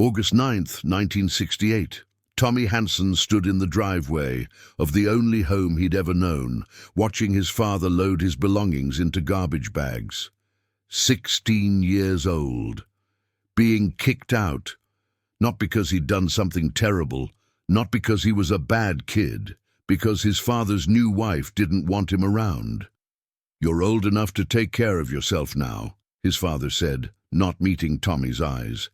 August 9th, 1968. Tommy Hansen stood in the driveway of the only home he'd ever known, watching his father load his belongings into garbage bags. 16 years old. Being kicked out. Not because he'd done something terrible, not because he was a bad kid, because his father's new wife didn't want him around. "You're old enough to take care of yourself now," his father said, not meeting Tommy's eyes.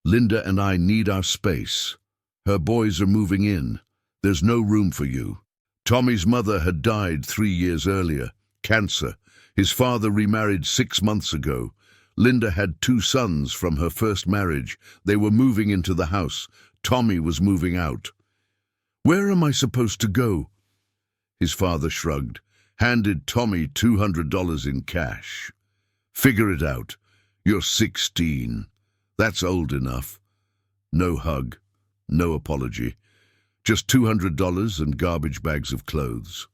"Linda and I need our space. Her boys are moving in. There's no room for you." Tommy's mother had died 3 years earlier. Cancer. His father remarried 6 months ago. Linda had 2 sons from her first marriage. They were moving into the house. Tommy was moving out. "Where am I supposed to go?" His father shrugged, handed Tommy $200 in cash. "Figure it out. You're 16. That's old enough." No hug, no apology. Just $200 and garbage bags of clothes.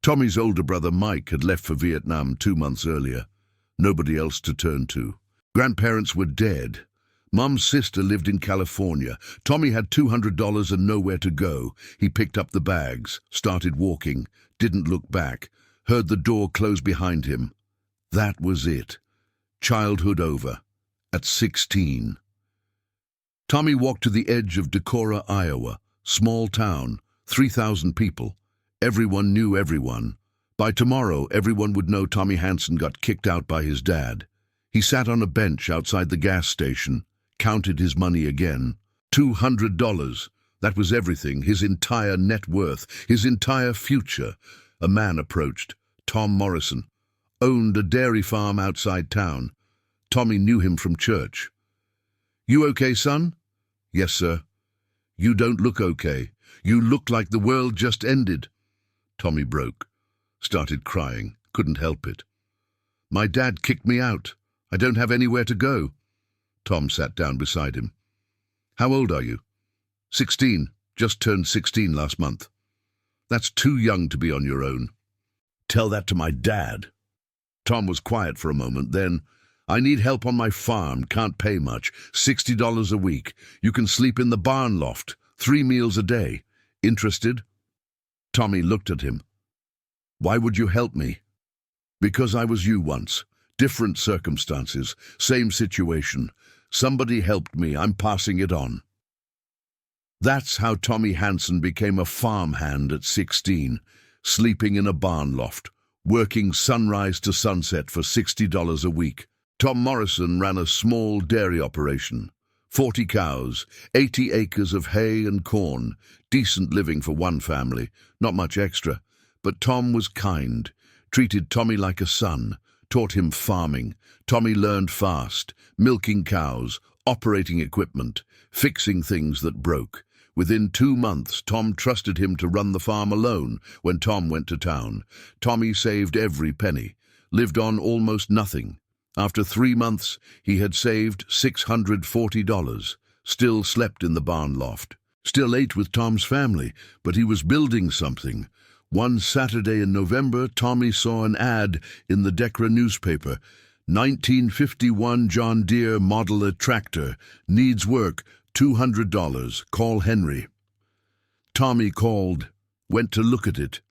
Tommy's older brother Mike had left for Vietnam 2 months earlier. Nobody else to turn to. Grandparents were dead. Mom's sister lived in California. Tommy had $200 and nowhere to go. He picked up the bags, started walking, didn't look back, heard the door close behind him. That was it. Childhood over. At 16. Tommy walked to the edge of Decorah, Iowa. Small town, 3,000 people. Everyone knew everyone. By tomorrow, everyone would know Tommy Hansen got kicked out by his dad. He sat on a bench outside the gas station, counted his money again. $200. That was everything, his entire net worth, his entire future. A man approached. Tom Morrison. Owned a dairy farm outside town. Tommy knew him from church. "You okay, son?" "Yes, sir." "You don't look okay. You look like the world just ended." Tommy broke. Started crying. Couldn't help it. "My dad kicked me out. I don't have anywhere to go." Tom sat down beside him. "How old are you?" 16. Just turned 16 last month." "That's too young to be on your own." "Tell that to my dad." Tom was quiet for a moment, then, "I need help on my farm, can't pay much, $60 a week. You can sleep in the barn loft, 3 meals a day. Interested?" Tommy looked at him. "Why would you help me?" "Because I was you once. Different circumstances, same situation. Somebody helped me, I'm passing it on." That's how Tommy Hansen became a farmhand at 16, sleeping in a barn loft, working sunrise to sunset for $60 a week. Tom Morrison ran a small dairy operation. 40 cows, 80 acres of hay and corn, decent living for one family, not much extra. But Tom was kind, treated Tommy like a son, taught him farming. Tommy learned fast, milking cows, operating equipment, fixing things that broke. Within 2 months, Tom trusted him to run the farm alone when Tom went to town. Tommy saved every penny, lived on almost nothing. After 3 months, he had saved $640, still slept in the barn loft, still ate with Tom's family, but he was building something. One Saturday in November, Tommy saw an ad in the Decorah newspaper. 1951 John Deere Modeler tractor, needs work, $200, call Henry. Tommy called, went to look at it.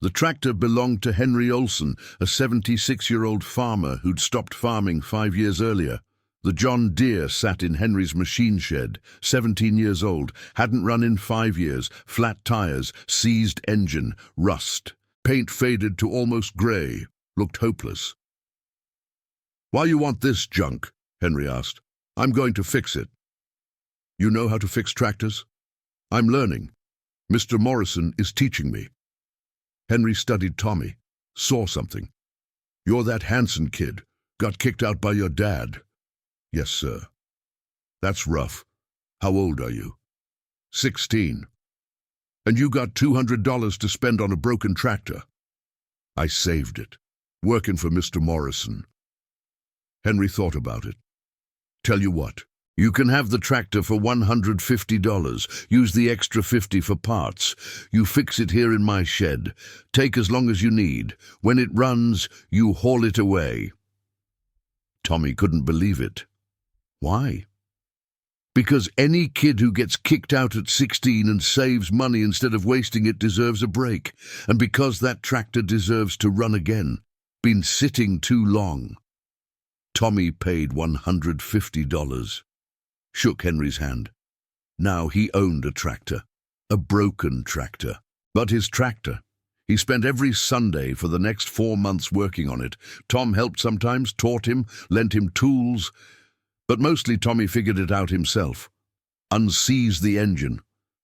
The tractor belonged to Henry Olson, a 76-year-old farmer who'd stopped farming 5 years earlier. The John Deere sat in Henry's machine shed, 17 years old, hadn't run in 5 years, flat tires, seized engine, rust. Paint faded to almost grey, looked hopeless. "Why you want this junk?" Henry asked. "I'm going to fix it." "You know how to fix tractors?" "I'm learning. Mr. Morrison is teaching me." Henry studied Tommy, saw something. "You're that Hansen kid, got kicked out by your dad." "Yes, sir." "That's rough. How old are you?" 16. "And you got $200 to spend on a broken tractor?" "I saved it, working for Mr. Morrison." Henry thought about it. "Tell you what, you can have the tractor for $150. Use the extra 50 for parts. You fix it here in my shed. Take as long as you need. When it runs, you haul it away." Tommy couldn't believe it. Why? Because any kid who gets kicked out at 16 and saves money instead of wasting it deserves a break. And because that tractor deserves to run again. Been sitting too long. Tommy paid $150. Shook Henry's hand. Now he owned a tractor. A broken tractor. But his tractor. He spent every Sunday for the next 4 months working on it. Tom helped sometimes, taught him, lent him tools. But mostly Tommy figured it out himself. Unseized the engine.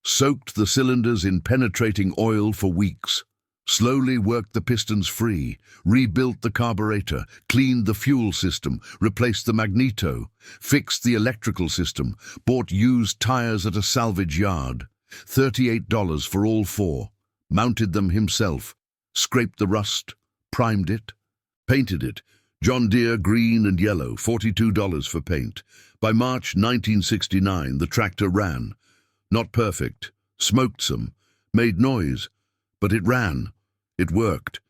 Soaked the cylinders in penetrating oil for weeks. Slowly worked the pistons free. Rebuilt the carburetor. Cleaned the fuel system. Replaced the magneto. Fixed the electrical system. Bought used tires at a salvage yard. $38 for all 4. Mounted them himself. Scraped the rust. Primed it. Painted it. John Deere green and yellow, $42 for paint. By March 1969, the tractor ran. Not perfect, smoked some, made noise, but it ran. It worked.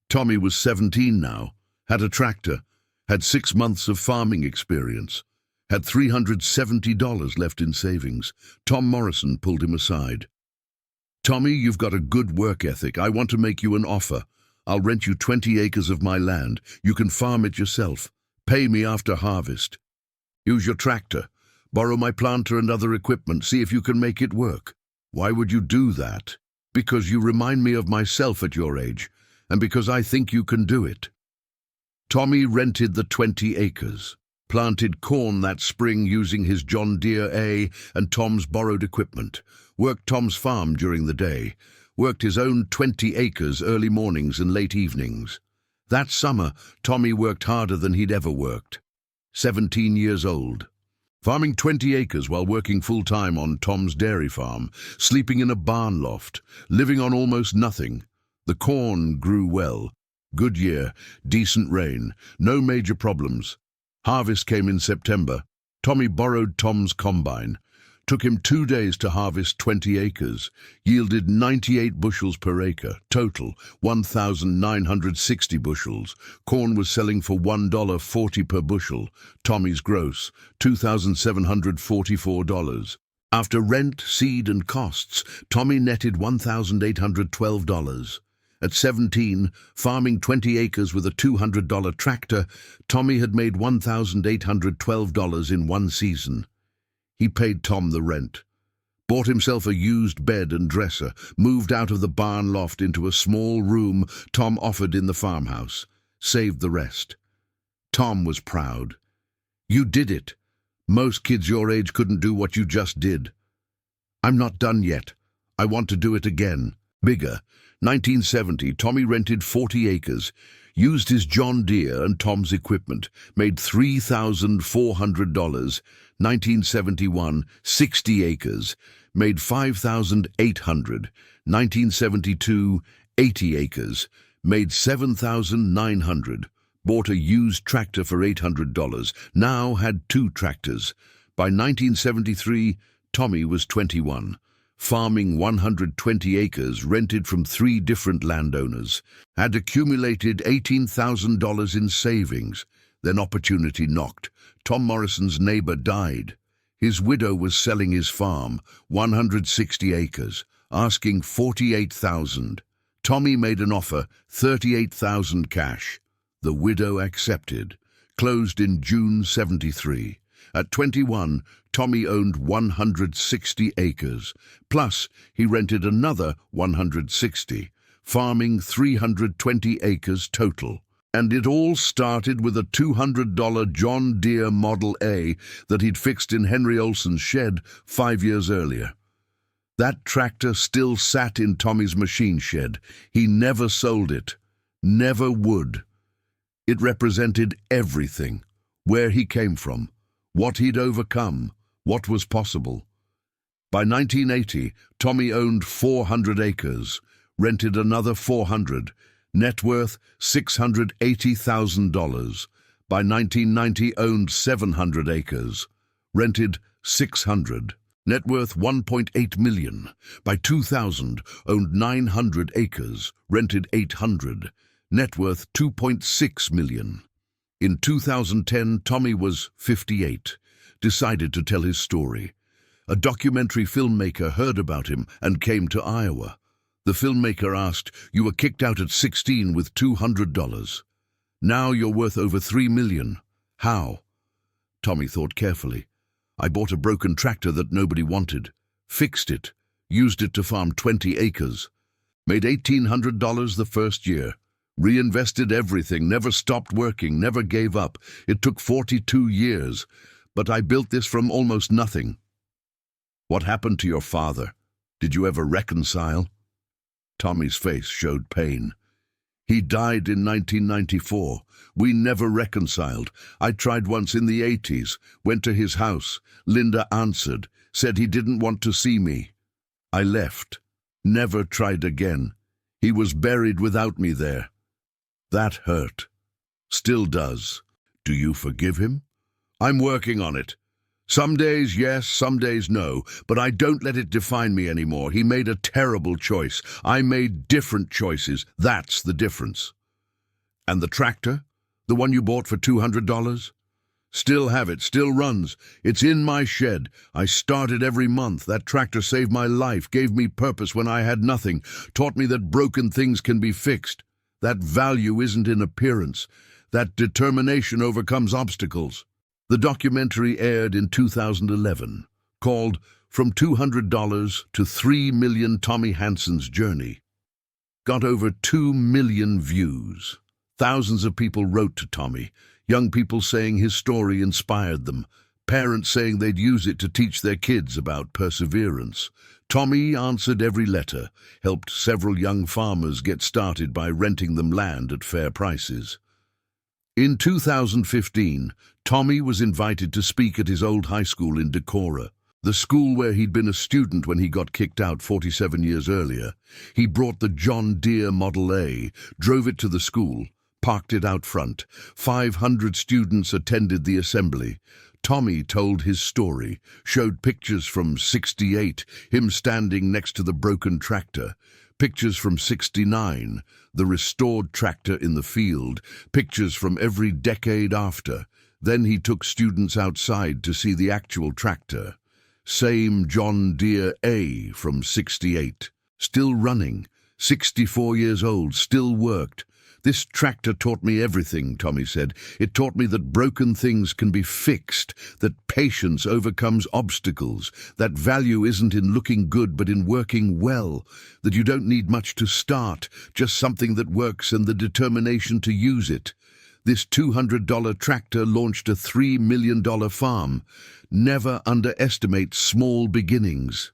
Tommy was 17 now, had a tractor, had 6 months of farming experience, had $370 left in savings. Tom Morrison pulled him aside. "Tommy, you've got a good work ethic. I want to make you an offer. I'll rent you 20 acres of my land. You can farm it yourself. Pay me after harvest. Use your tractor. Borrow my planter and other equipment. See if you can make it work." "Why would you do that?" "Because you remind me of myself at your age, and because I think you can do it." Tommy rented the 20 acres, planted corn that spring using his John Deere A and Tom's borrowed equipment, worked Tom's farm during the day, worked his own 20 acres early mornings and late evenings. That summer, Tommy worked harder than he'd ever worked. 17 years old. Farming 20 acres while working full-time on Tom's dairy farm, sleeping in a barn loft, living on almost nothing. The corn grew well. Good year, decent rain, no major problems. Harvest came in September. Tommy borrowed Tom's combine. Took him 2 days to harvest 20 acres, yielded 98 bushels per acre, total 1,960 bushels. Corn was selling for $1.40 per bushel, Tommy's gross, $2,744. After rent, seed and costs, Tommy netted $1,812. At 17, farming 20 acres with a $200 tractor, Tommy had made $1,812 in 1 season. He paid Tom the rent, bought himself a used bed and dresser, moved out of the barn loft into a small room Tom offered in the farmhouse, saved the rest. Tom was proud. "You did it. Most kids your age couldn't do what you just did." "I'm not done yet. I want to do it again. Bigger." 1970, Tommy rented 40 acres, used his John Deere and Tom's equipment, made $3,400. 1971, 60 acres, made $5,800. 1972, 80 acres, made $7,900. Bought a used tractor for $800. Now had 2 tractors. By 1973, Tommy was 21. Farming 120 acres, rented from 3 different landowners, had accumulated $18,000 in savings. Then opportunity knocked. Tom Morrison's neighbor died. His widow was selling his farm, 160 acres, asking $48,000. Tommy made an offer, $38,000 cash. The widow accepted. Closed in June 73. At 21, Tommy owned 160 acres. Plus, he rented another 160, farming 320 acres total. And it all started with a $200 John Deere Model A that he'd fixed in Henry Olson's shed 5 years earlier. That tractor still sat in Tommy's machine shed. He never sold it. Never would. It represented everything. Where he came from. What he'd overcome. What was possible. By 1980, Tommy owned 400 acres. Rented another 400. Net worth $680,000. By 1990, owned 700 acres. Rented 600. Net worth $1.8 million. By 2000, owned 900 acres. Rented 800. Net worth $2.6 million. In 2010, Tommy was 58. decided to tell his story. A documentary filmmaker heard about him and came to Iowa. The filmmaker asked, "You were kicked out at 16 with $200. Now you're worth over $3 million. How?" Tommy thought carefully. "I bought a broken tractor that nobody wanted, fixed it, used it to farm 20 acres, made $1,800 the first year, reinvested everything, never stopped working, never gave up. It took 42 years, but I built this from almost nothing." "What happened to your father? Did you ever reconcile?" Tommy's face showed pain. "He died in 1994. We never reconciled. I tried once in the 80s, went to his house. Linda answered, said he didn't want to see me. I left. Never tried again. He was buried without me there. That hurt. Still does. Do you forgive him?" "I'm working on it. Some days yes, some days no, but I don't let it define me anymore. He made a terrible choice. I made different choices. That's the difference." "And the tractor? The one you bought for $200? "Still have it, still runs. It's in my shed. I start it every month. That tractor saved my life, gave me purpose when I had nothing, taught me that broken things can be fixed. That value isn't in appearance. That determination overcomes obstacles." The documentary aired in 2011, called "From $200 to $3 Million: Tommy Hansen's Journey." Got over 2 million views. Thousands of people wrote to Tommy, young people saying his story inspired them, parents saying they'd use it to teach their kids about perseverance. Tommy answered every letter, helped several young farmers get started by renting them land at fair prices. In 2015, Tommy was invited to speak at his old high school in Decorah, the school where he'd been a student when he got kicked out 47 years earlier. He brought the John Deere Model A, drove it to the school, parked it out front. 500 students attended the assembly. Tommy told his story, showed pictures from '68, him standing next to the broken tractor, pictures from '69, the restored tractor in the field, pictures from every decade after. Then he took students outside to see the actual tractor. Same John Deere A from '68, still running, 64 years old, still worked. "This tractor taught me everything," Tommy said. "It taught me that broken things can be fixed, that patience overcomes obstacles, that value isn't in looking good but in working well, that you don't need much to start, just something that works and the determination to use it. This $200 tractor launched a $3 million farm. Never underestimate small beginnings."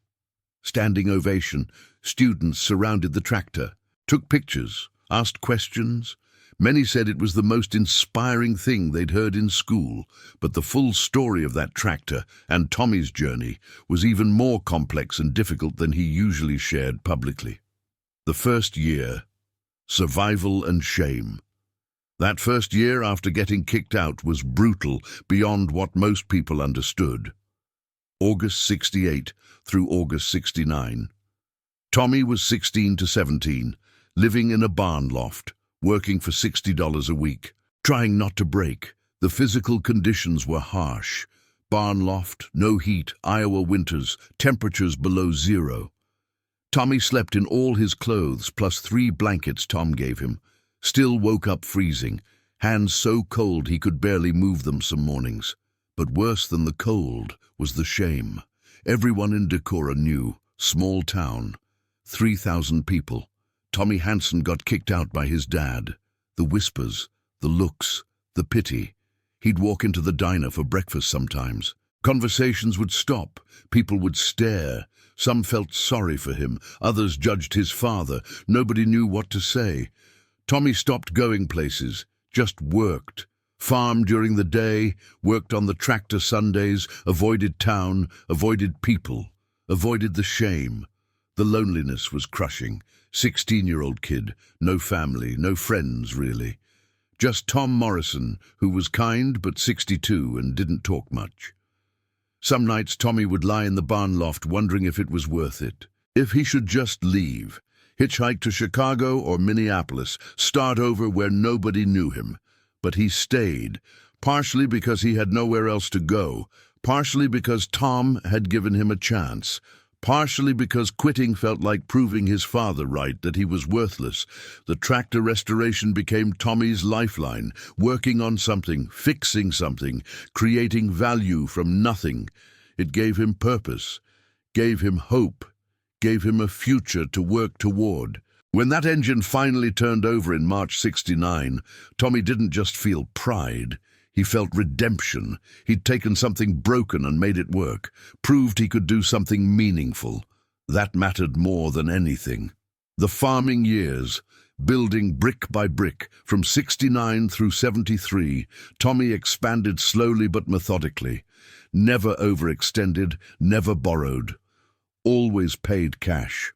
Standing ovation. Students surrounded the tractor, took pictures, asked questions. Many said it was the most inspiring thing they'd heard in school, but the full story of that tractor and Tommy's journey was even more complex and difficult than he usually shared publicly. The first year, survival and shame. That first year after getting kicked out was brutal beyond what most people understood. August '68 through August '69. Tommy was 16 to 17, living in a barn loft, working for $60 a week, trying not to break. The physical conditions were harsh. Barn loft, no heat, Iowa winters, temperatures below zero. Tommy slept in all his clothes plus 3 blankets Tom gave him. Still woke up freezing, hands so cold he could barely move them some mornings. But worse than the cold was the shame. Everyone in Decorah knew, small town, 3,000 people. Tommy Hansen got kicked out by his dad. The whispers, the looks, the pity. He'd walk into the diner for breakfast sometimes. Conversations would stop, people would stare. Some felt sorry for him, others judged his father. Nobody knew what to say. Tommy stopped going places, just worked. Farmed during the day, worked on the tractor Sundays, avoided town, avoided people, avoided the shame. The loneliness was crushing. 16-year-old kid, no family, no friends really. Just Tom Morrison, who was kind but 62 and didn't talk much. Some nights Tommy would lie in the barn loft wondering if it was worth it, if he should just leave. Hitchhike to Chicago or Minneapolis, start over where nobody knew him. But he stayed, partially because he had nowhere else to go, Partially because Tom had given him a chance. Partially because quitting felt like proving his father right, that he was worthless. The tractor restoration became Tommy's lifeline, working on something, fixing something, creating value from nothing. It gave him purpose, gave him hope, gave him a future to work toward. When that engine finally turned over in March '69, Tommy didn't just feel pride. He felt redemption. He'd taken something broken and made it work, proved he could do something meaningful. That mattered more than anything. The farming years, building brick by brick, from '69 through '73, Tommy expanded slowly but methodically. Never overextended, never borrowed. Always paid cash.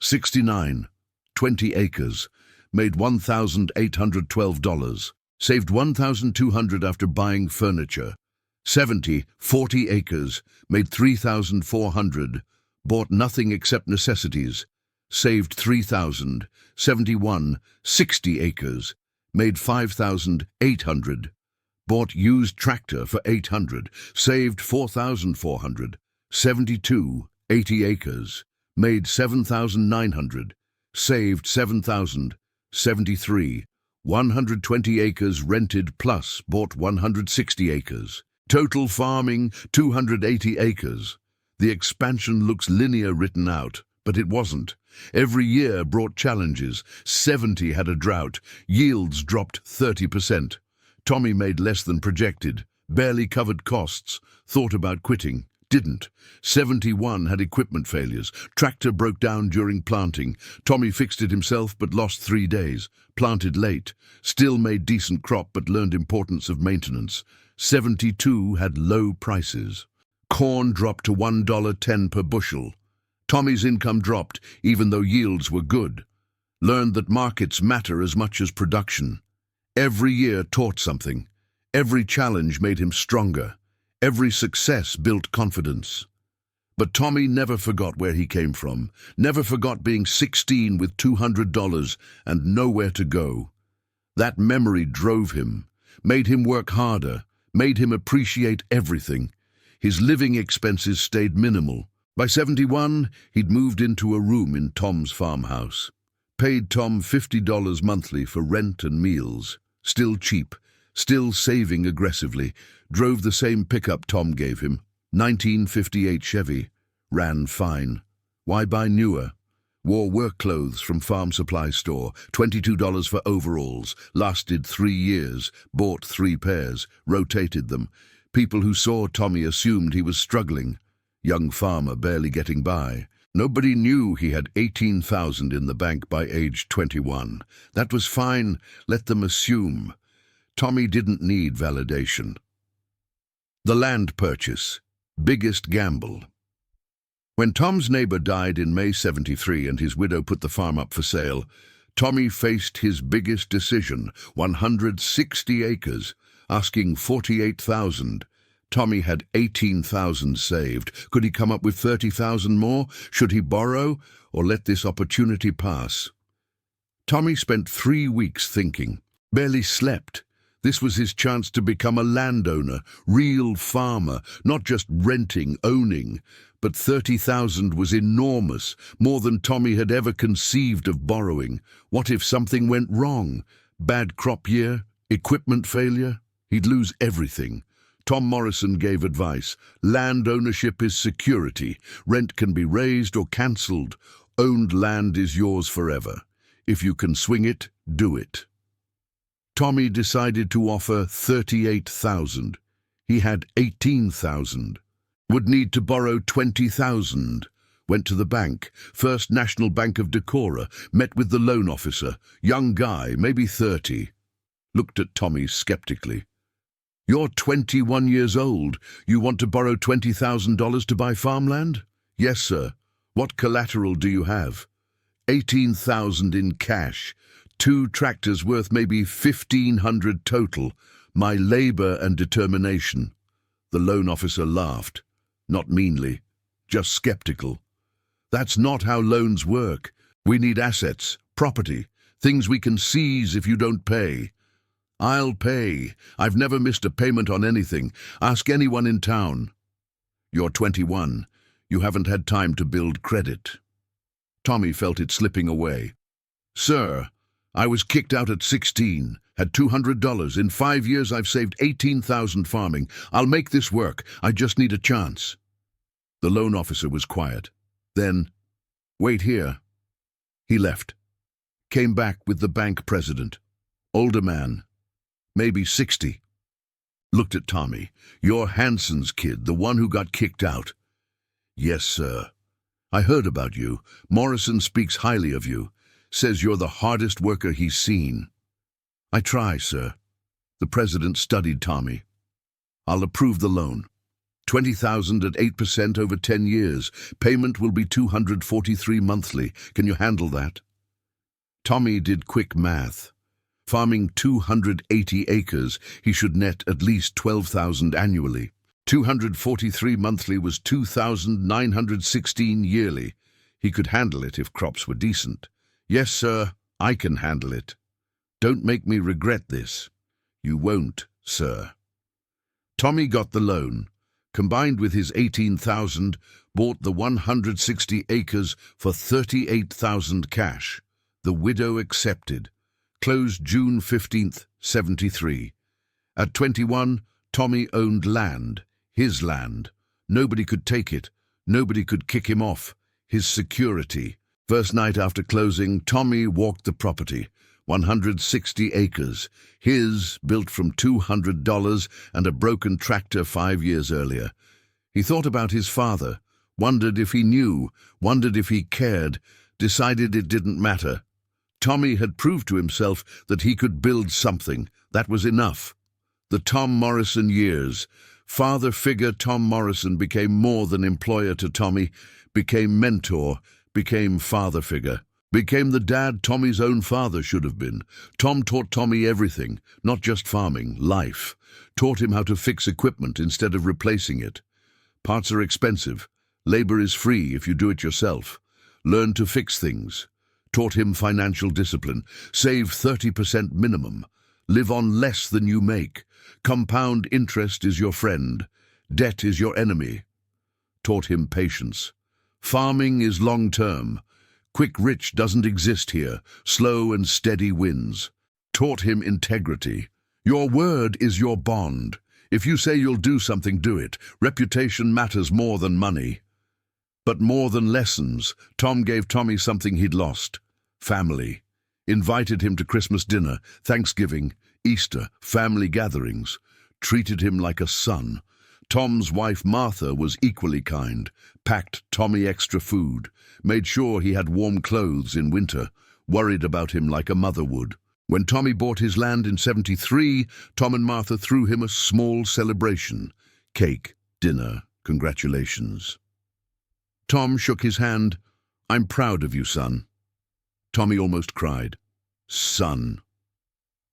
'69, 20 acres, made $1,812. Saved $1,200 after buying furniture. 70, 40 acres, made $3,400, bought nothing except necessities. Saved $3,000. 71, 60 acres, made $5,800, bought used tractor for $800, saved $4,400. 72, 80 acres, made $7,900, saved $7,000. 73, 120 acres rented plus bought 160 acres. Total farming, 280 acres. The expansion looks linear written out, but it wasn't. Every year brought challenges. 70 had a drought. Yields dropped 30%. Tommy made less than projected. Barely covered costs. Thought about quitting. Didn't. 71 had equipment failures. Tractor broke down during planting. Tommy fixed it himself but lost 3 days. Planted late. Still made decent crop but learned importance of maintenance. 72 had low prices. Corn dropped to $1.10 per bushel. Tommy's income dropped even though yields were good. Learned that markets matter as much as production. Every year taught something. Every challenge made him stronger. Every success built confidence. But Tommy never forgot where he came from, never forgot being 16 with $200 and nowhere to go. That memory drove him, made him work harder, made him appreciate everything. His living expenses stayed minimal. By 71, he'd moved into a room in Tom's farmhouse. Paid Tom $50 monthly for rent and meals. Still cheap, still saving aggressively. Drove the same pickup Tom gave him, 1958 Chevy. Ran fine. Why buy newer? Wore work clothes from farm supply store, $22 for overalls. Lasted 3 years. Bought 3 pairs. Rotated them. People who saw Tommy assumed he was struggling. Young farmer barely getting by. Nobody knew he had $18,000 in the bank by age 21. That was fine. Let them assume. Tommy didn't need validation. The land purchase. Biggest gamble. When Tom's neighbor died in May '73 and his widow put the farm up for sale, Tommy faced his biggest decision, 160 acres, asking $48,000. Tommy had $18,000 saved. Could he come up with $30,000 more? Should he borrow or let this opportunity pass? Tommy spent 3 weeks thinking, barely slept. This was his chance to become a landowner, real farmer, not just renting, owning. But $30,000 was enormous, more than Tommy had ever conceived of borrowing. What if something went wrong? Bad crop year? Equipment failure? He'd lose everything. Tom Morrison gave advice. Land ownership is security. Rent can be raised or cancelled. Owned land is yours forever. If you can swing it, do it. Tommy decided to offer $38,000. He had $18,000. Would need to borrow $20,000. Went to the bank, First National Bank of Decorah, met with the loan officer, young guy, maybe 30. Looked at Tommy skeptically. You're 21 years old. You want to borrow $20,000 to buy farmland? Yes, sir. What collateral do you have? $18,000 in cash. 2 tractors worth maybe $1,500 total. My labor and determination. The loan officer laughed. Not meanly, just skeptical. That's not how loans work. We need assets, property, things we can seize if you don't pay. I'll pay. I've never missed a payment on anything. Ask anyone in town. You're 21. You haven't had time to build credit. Tommy felt it slipping away. Sir, I was kicked out at 16, had $200. In 5 years I've saved $18,000 farming. I'll make this work. I just need a chance. The loan officer was quiet. Then, wait here. He left. Came back with the bank president. Older man. Maybe 60. Looked at Tommy. You're Hanson's kid, the one who got kicked out. Yes, sir. I heard about you. Morrison speaks highly of you. Says you're the hardest worker he's seen. I try, sir. The president studied Tommy. I'll approve the loan. $20,000 at 8% over 10 years. Payment will be $243 monthly. Can you handle that? Tommy did quick math. Farming 280 acres, he should net at least $12,000 annually. 243 monthly was 2,916 yearly. He could handle it if crops were decent. Yes, sir, I can handle it. Don't make me regret this. You won't, sir. Tommy got the loan. Combined with his 18,000, bought the 160 acres for 38,000 cash. The widow accepted. Closed June 15th, 73. At 21, Tommy owned land. His land. Nobody could take it. Nobody could kick him off. His security. First night after closing, Tommy walked the property. 160 acres. His, built from $200 and a broken tractor 5 years earlier. He thought about his father. Wondered if he knew. Wondered if he cared. Decided it didn't matter. Tommy had proved to himself that he could build something. That was enough. The Tom Morrison years. Father figure Tom Morrison became more than employer to Tommy, became mentor, became father figure, became the dad Tommy's own father should have been. Tom taught Tommy everything, not just farming, life. Taught him how to fix equipment instead of replacing it. Parts are expensive. Labor is free if you do it yourself. Learn to fix things. Taught him financial discipline. Save 30% minimum. Live on less than you make. Compound interest is your friend. Debt is your enemy. Taught him patience. Farming is long-term. Quick rich doesn't exist here. Slow and steady wins. Taught him integrity. Your word is your bond. If you say you'll do something, do it. Reputation matters more than money. But more than lessons, Tom gave Tommy something he'd lost. Family. Invited him to Christmas dinner, Thanksgiving, Easter, family gatherings. Treated him like a son. Tom's wife Martha was equally kind. Packed Tommy extra food. Made sure he had warm clothes in winter. Worried about him like a mother would. When Tommy bought his land in 73, Tom and Martha threw him a small celebration. Cake, dinner, congratulations. Tom shook his hand. I'm proud of you, son. Tommy almost cried. Son.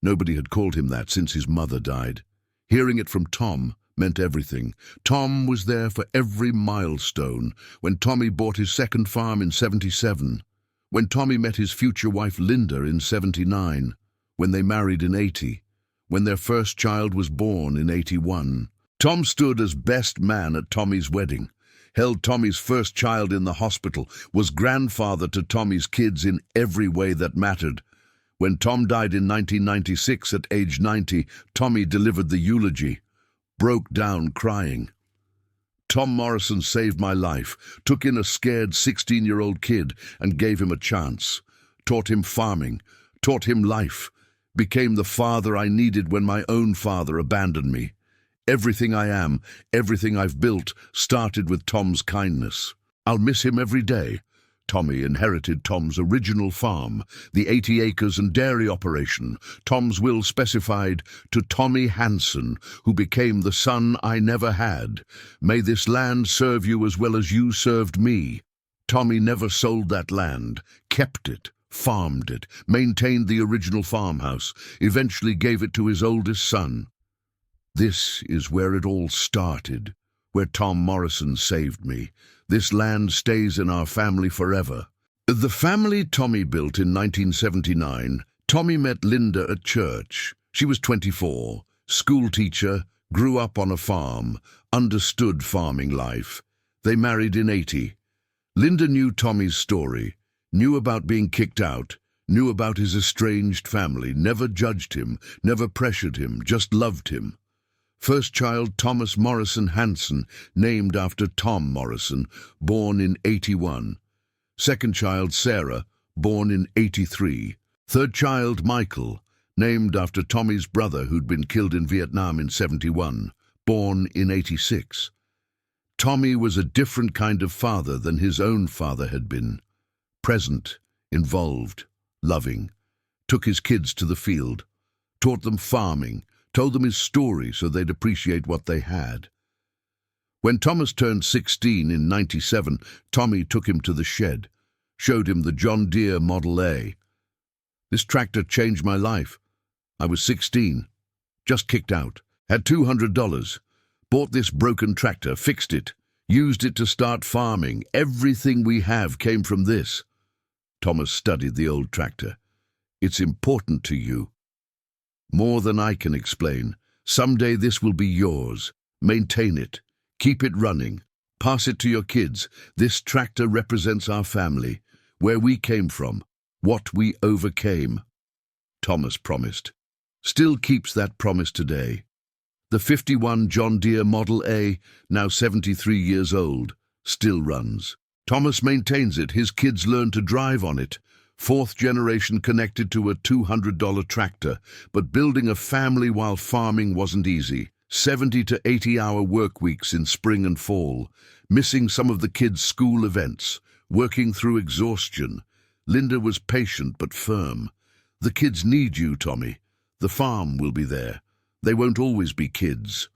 Nobody had called him that since his mother died. Hearing it from Tom meant everything. Tom was there for every milestone. When Tommy bought his second farm in 77. When Tommy met his future wife Linda in 79. When they married in 80. When their first child was born in 81. Tom stood as best man at Tommy's wedding. Held Tommy's first child in the hospital, was grandfather to Tommy's kids in every way that mattered. When Tom died in 1996 at age 90, Tommy delivered the eulogy. Broke down crying. Tom Morrison saved my life, took in a scared 16-year-old kid and gave him a chance. Taught him farming, taught him life. Became the father I needed when my own father abandoned me. Everything I am, everything I've built, started with Tom's kindness. I'll miss him every day. Tommy inherited Tom's original farm, the 80 acres and dairy operation. Tom's will specified, to Tommy Hanson, who became the son I never had. May this land serve you as well as you served me. Tommy never sold that land, kept it, farmed it, maintained the original farmhouse, eventually gave it to his oldest son. This is where it all started, where Tom Morrison saved me. This land stays in our family forever. The family Tommy built in 1979, Tommy met Linda at church. She was 24, school teacher, grew up on a farm, understood farming life. They married in '80. Linda knew Tommy's story, knew about being kicked out, knew about his estranged family, never judged him, never pressured him, just loved him. First child Thomas Morrison Hanson, named after Tom Morrison, born in '81. Second child Sarah, born in '83. Third child Michael, named after Tommy's brother who'd been killed in Vietnam in '71, born in '86. Tommy was a different kind of father than his own father had been. Present, involved, loving. Took his kids to the field, taught them farming, told them his story so they'd appreciate what they had. When Thomas turned 16 in '97, Tommy took him to the shed, showed him the John Deere Model A. This tractor changed my life. I was 16, just kicked out, had $200, bought this broken tractor, fixed it, used it to start farming. Everything we have came from this. Thomas studied the old tractor. It's important to you. More than I can explain. Someday this will be yours. Maintain it. Keep it running. Pass it to your kids. This tractor represents our family, where we came from, what we overcame. Thomas promised. Still keeps that promise today. The '51 John Deere Model A, now 73 years old, still runs. Thomas maintains it. His kids learn to drive on it. Fourth generation connected to a $200 tractor, but building a family while farming wasn't easy. 70 to 80-hour work weeks in spring and fall, missing some of the kids' school events, working through exhaustion. Linda was patient but firm. The kids need you, Tommy. The farm will be there. They won't always be kids.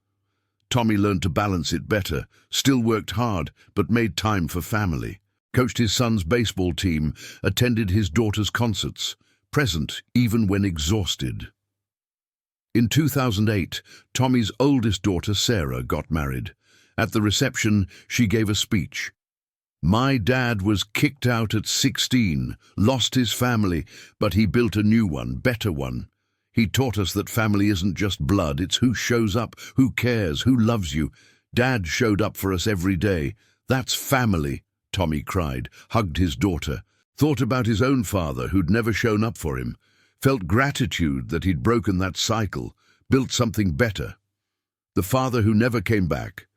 Tommy learned to balance it better, still worked hard, but made time for family. Coached his son's baseball team, attended his daughter's concerts, present even when exhausted. In 2008, Tommy's oldest daughter, Sarah, got married. At the reception, she gave a speech. My dad was kicked out at 16, lost his family, but he built a new one, better one. He taught us that family isn't just blood, it's who shows up, who cares, who loves you. Dad showed up for us every day. That's family, Tommy cried, hugged his daughter, thought about his own father who'd never shown up for him, felt gratitude that he'd broken that cycle, built something better. The father who never came back.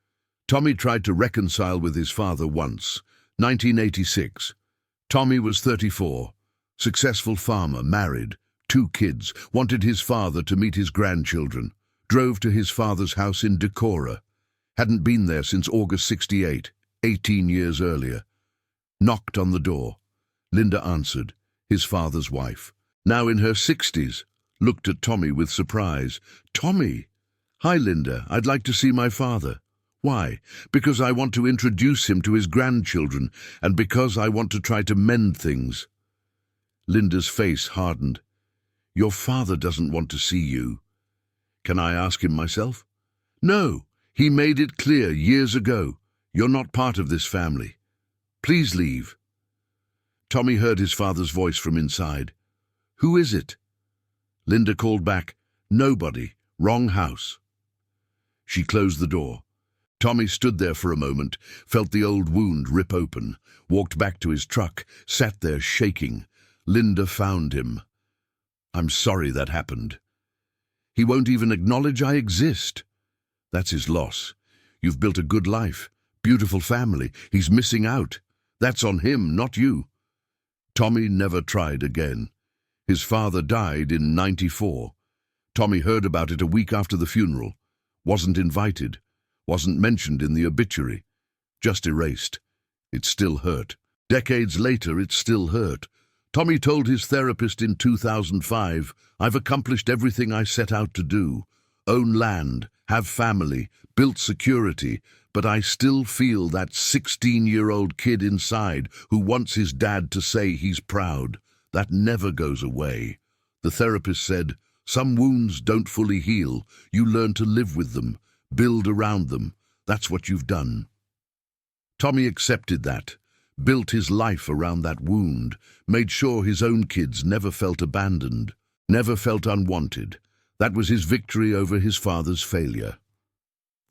Tommy tried to reconcile with his father once, 1986. Tommy was 34, successful farmer, married, 2 kids, wanted his father to meet his grandchildren, drove to his father's house in Decorah. Hadn't been there since August '68, 18 years earlier. Knocked on the door. Linda answered, his father's wife, now in her 60s, looked at Tommy with surprise. Tommy! Hi, Linda, I'd like to see my father. Why? Because I want to introduce him to his grandchildren, and because I want to try to mend things. Linda's face hardened. Your father doesn't want to see you. Can I ask him myself? No, he made it clear years ago. You're not part of this family. Please leave. Tommy heard his father's voice from inside. Who is it? Linda called back, nobody, wrong house. She closed the door. Tommy stood there for a moment, felt the old wound rip open, walked back to his truck, sat there shaking. Linda found him. I'm sorry that happened. He won't even acknowledge I exist. That's his loss. You've built a good life, beautiful family. He's missing out. That's on him, not you. Tommy never tried again. His father died in '94. Tommy heard about it a week after the funeral. Wasn't invited. Wasn't mentioned in the obituary. Just erased. It still hurt. Decades later, it still hurt. Tommy told his therapist in 2005, I've accomplished everything I set out to do. Own land, have family, built security, but I still feel that 16-year-old kid inside who wants his dad to say he's proud. That never goes away. The therapist said, some wounds don't fully heal. You learn to live with them, build around them. That's what you've done. Tommy accepted that, built his life around that wound, made sure his own kids never felt abandoned, never felt unwanted. That was his victory over his father's failure.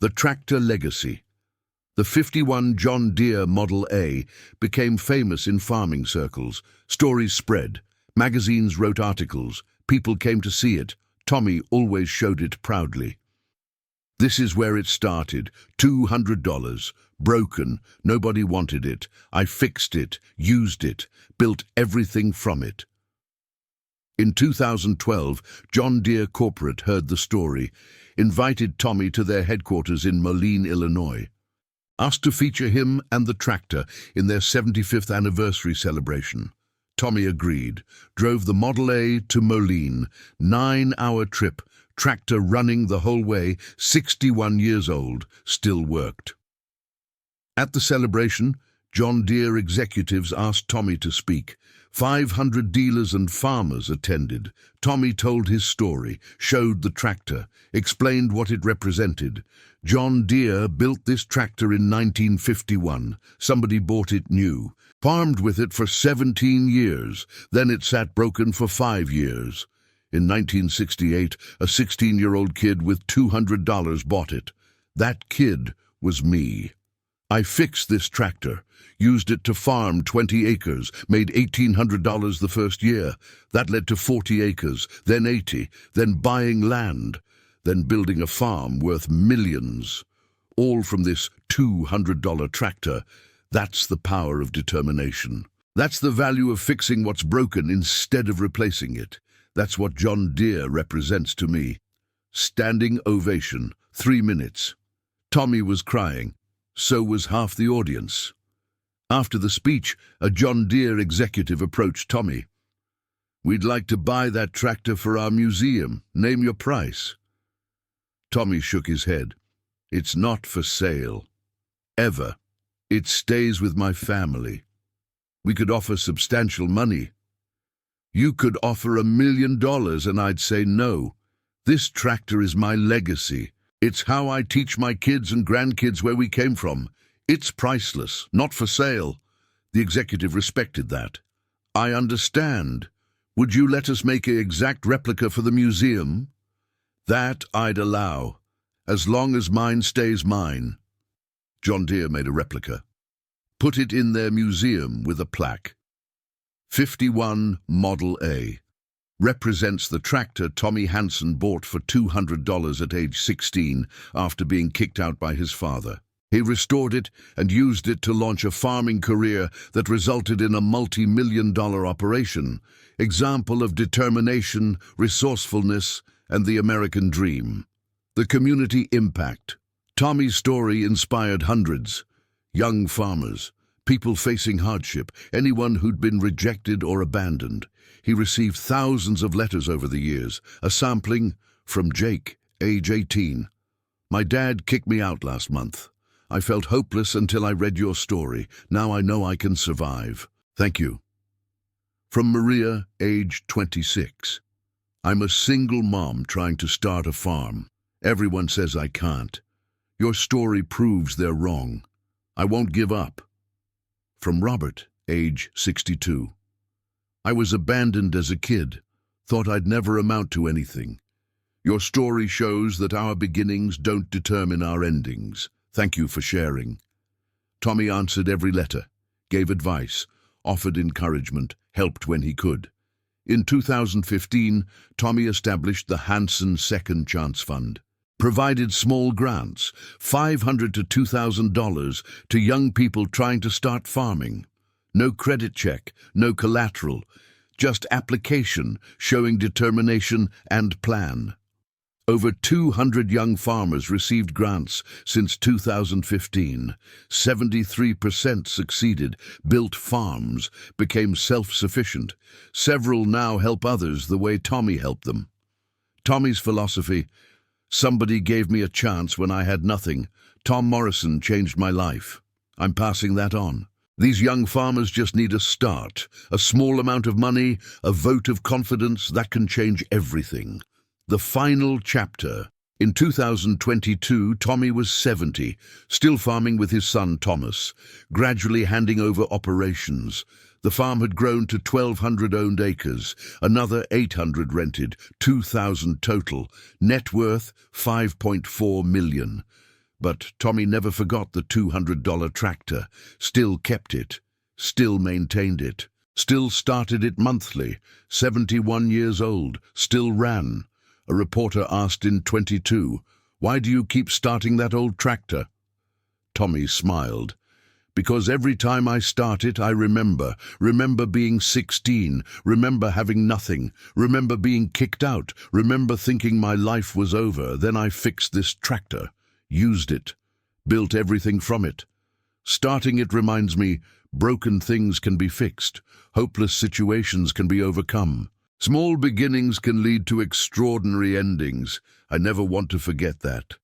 The tractor legacy. The '51 John Deere Model A became famous in farming circles. Stories spread. Magazines wrote articles. People came to see it. Tommy always showed it proudly. This is where it started. $200. Broken. Nobody wanted it. I fixed it, used it, built everything from it. In 2012, John Deere Corporate heard the story, invited Tommy to their headquarters in Moline, Illinois. Asked to feature him and the tractor in their 75th anniversary celebration. Tommy agreed, drove the Model A to Moline, 9-hour trip, tractor running the whole way, 61 years old, still worked. At the celebration, John Deere executives asked Tommy to speak. 500 dealers and farmers attended. Tommy told his story, showed the tractor, explained what it represented. John Deere built this tractor in 1951. Somebody bought it new, farmed with it for 17 years. Then it sat broken for 5 years. In 1968, a 16-year-old kid with $200 bought it. That kid was me. I fixed this tractor, used it to farm 20 acres, made $1,800 the first year. That led to 40 acres, then 80, then buying land, then building a farm worth millions. All from this $200 tractor. That's the power of determination. That's the value of fixing what's broken instead of replacing it. That's what John Deere represents to me. Standing ovation, 3 minutes. Tommy was crying. So was half the audience. After the speech, a John Deere executive approached Tommy. "We'd like to buy that tractor for our museum. Name your price." Tommy shook his head. "It's not for sale. Ever. It stays with my family. We could offer substantial money. You could offer $1 million and I'd say no. This tractor is my legacy. It's how I teach my kids and grandkids where we came from. It's priceless, not for sale." The executive respected that. "I understand. Would you let us make an exact replica for the museum?" "That I'd allow, as long as mine stays mine." John Deere made a replica. Put it in their museum with a plaque. 51 Model A. Represents the tractor Tommy Hansen bought for $200 at age 16 after being kicked out by his father. He restored it and used it to launch a farming career that resulted in a multi-million-dollar operation. Example of determination, resourcefulness, and the American dream. The community impact. Tommy's story inspired hundreds. Young farmers, people facing hardship, anyone who'd been rejected or abandoned. He received thousands of letters over the years. A sampling from Jake, age 18. "My dad kicked me out last month. I felt hopeless until I read your story. Now I know I can survive. Thank you." From Maria, age 26. "I'm a single mom trying to start a farm. Everyone says I can't. Your story proves they're wrong. I won't give up." From Robert, age 62. "I was abandoned as a kid, thought I'd never amount to anything. Your story shows that our beginnings don't determine our endings. Thank you for sharing." Tommy answered every letter, gave advice, offered encouragement, helped when he could. In 2015, Tommy established the Hansen Second Chance Fund. Provided small grants, $500 to $2,000 to young people trying to start farming. No credit check, no collateral, just application showing determination and plan. Over 200 young farmers received grants since 2015. 73% succeeded, built farms, became self-sufficient. Several now help others the way Tommy helped them. Tommy's philosophy: somebody gave me a chance when I had nothing. Tom Morrison changed my life. I'm passing that on. These young farmers just need a start, a small amount of money, a vote of confidence that can change everything. The final chapter. In 2022, Tommy was 70, still farming with his son Thomas, gradually handing over operations. The farm had grown to 1,200 owned acres, another 800 rented, 2,000 total, net worth $5.4 million. But Tommy never forgot the $200 tractor, still kept it, still maintained it, still started it monthly, 71 years old, still ran. A reporter asked in 22, "Why do you keep starting that old tractor?" Tommy smiled. "Because every time I start it, I remember being 16, remember having nothing, remember being kicked out, remember thinking my life was over. Then I fixed this tractor, used it, built everything from it. Starting it reminds me, broken things can be fixed, hopeless situations can be overcome. Small beginnings can lead to extraordinary endings. I never want to forget that."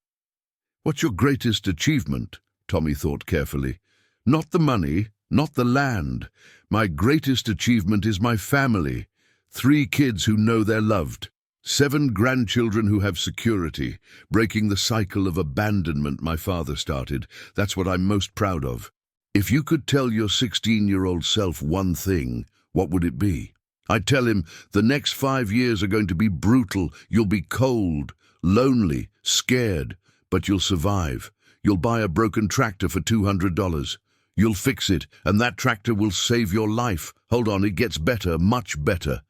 "What's your greatest achievement?" Tommy thought carefully. "Not the money, not the land. My greatest achievement is my family. 3 kids who know they're loved. 7 grandchildren who have security, breaking the cycle of abandonment my father started. That's what I'm most proud of." If you could tell your 16-year-old self one thing, what would it be? I'd tell him, the next 5 years are going to be brutal. You'll be cold, lonely, scared, but you'll survive. You'll buy a broken tractor for $200. You'll fix it, and that tractor will save your life. Hold on, it gets better, much better.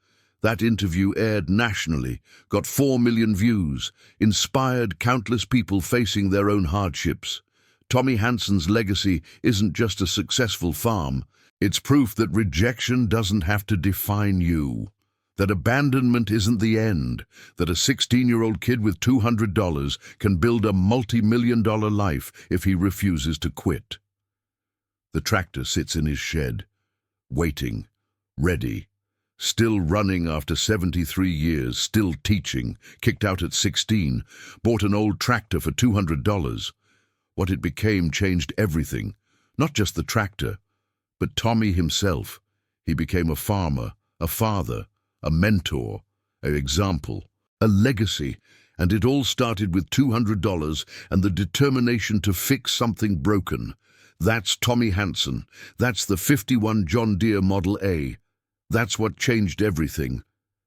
That interview aired nationally, got 4 million views, inspired countless people facing their own hardships. Tommy Hansen's legacy isn't just a successful farm. It's proof that rejection doesn't have to define you, that abandonment isn't the end, that a 16-year-old kid with $200 can build a multi-million-dollar life if he refuses to quit. The tractor sits in his shed, waiting, ready, still running after 73 years, still teaching, kicked out at 16, bought an old tractor for $200. What it became changed everything, not just the tractor, but Tommy himself. He became a farmer, a father, a mentor, an example, a legacy, and it all started with $200 and the determination to fix something broken. That's Tommy Hansen. That's the '51 John Deere Model A. That's what changed everything.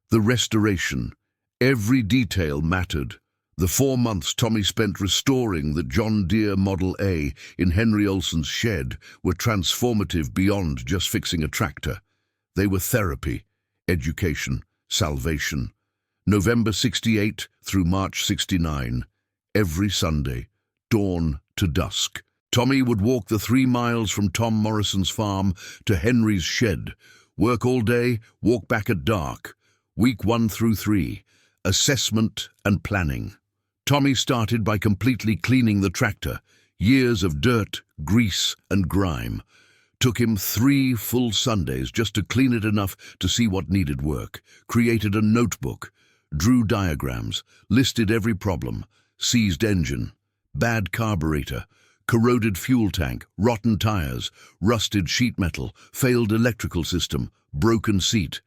The restoration. Every detail mattered. The 4 months Tommy spent restoring the John Deere Model A in Henry Olsen's shed were transformative beyond just fixing a tractor. They were therapy, education, salvation. November '68 through March '69. Every Sunday, dawn to dusk, Tommy would walk the 3 miles from Tom Morrison's farm to Henry's shed, work all day, walk back at dark. Week 1 through 3, assessment and planning. Tommy started by completely cleaning the tractor. Years of dirt, grease, and grime. Took him 3 full Sundays just to clean it enough to see what needed work. Created a notebook, drew diagrams, listed every problem. Seized engine, bad carburetor, corroded fuel tank, rotten tires, rusted sheet metal, failed electrical system, broken seat,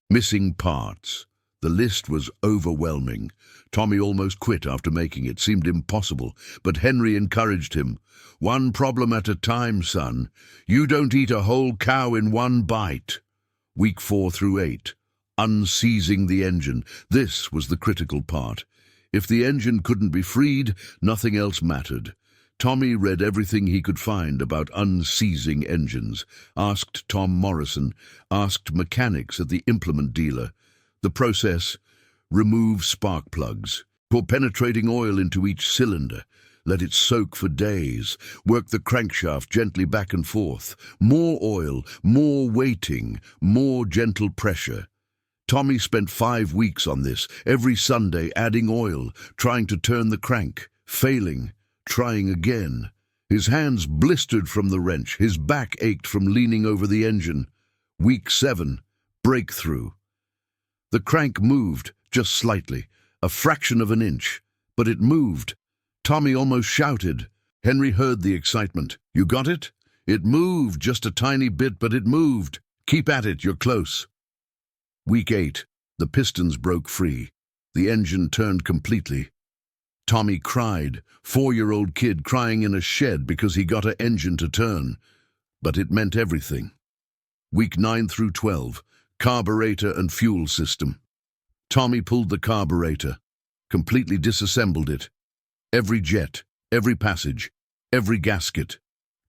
missing parts. The list was overwhelming. Tommy almost quit after making it. Seemed impossible, but Henry encouraged him. "One problem at a time, son. You don't eat a whole cow in one bite." Week 4 through 8, unseizing the engine. This was the critical part. If the engine couldn't be freed, nothing else mattered. Tommy read everything he could find about unseizing engines, asked Tom Morrison, asked mechanics at the implement dealer. The process: remove spark plugs, pour penetrating oil into each cylinder, let it soak for days, work the crankshaft gently back and forth, more oil, more weighting, more gentle pressure. Tommy spent 5 weeks on this, every Sunday adding oil, trying to turn the crank, failing, trying again. His hands blistered from the wrench, his back ached from leaning over the engine. Week 7, breakthrough. The crank moved, just slightly, a fraction of an inch, but it moved. Tommy almost shouted. Henry heard the excitement. "You got it? It moved, just a tiny bit, but it moved. Keep at it, you're close." Week 8, the pistons broke free. The engine turned completely. Tommy cried, 4-year-old kid crying in a shed because he got an engine to turn. But it meant everything. Week 9 through 12, carburetor and fuel system. Tommy pulled the carburetor, completely disassembled it. Every jet, every passage, every gasket.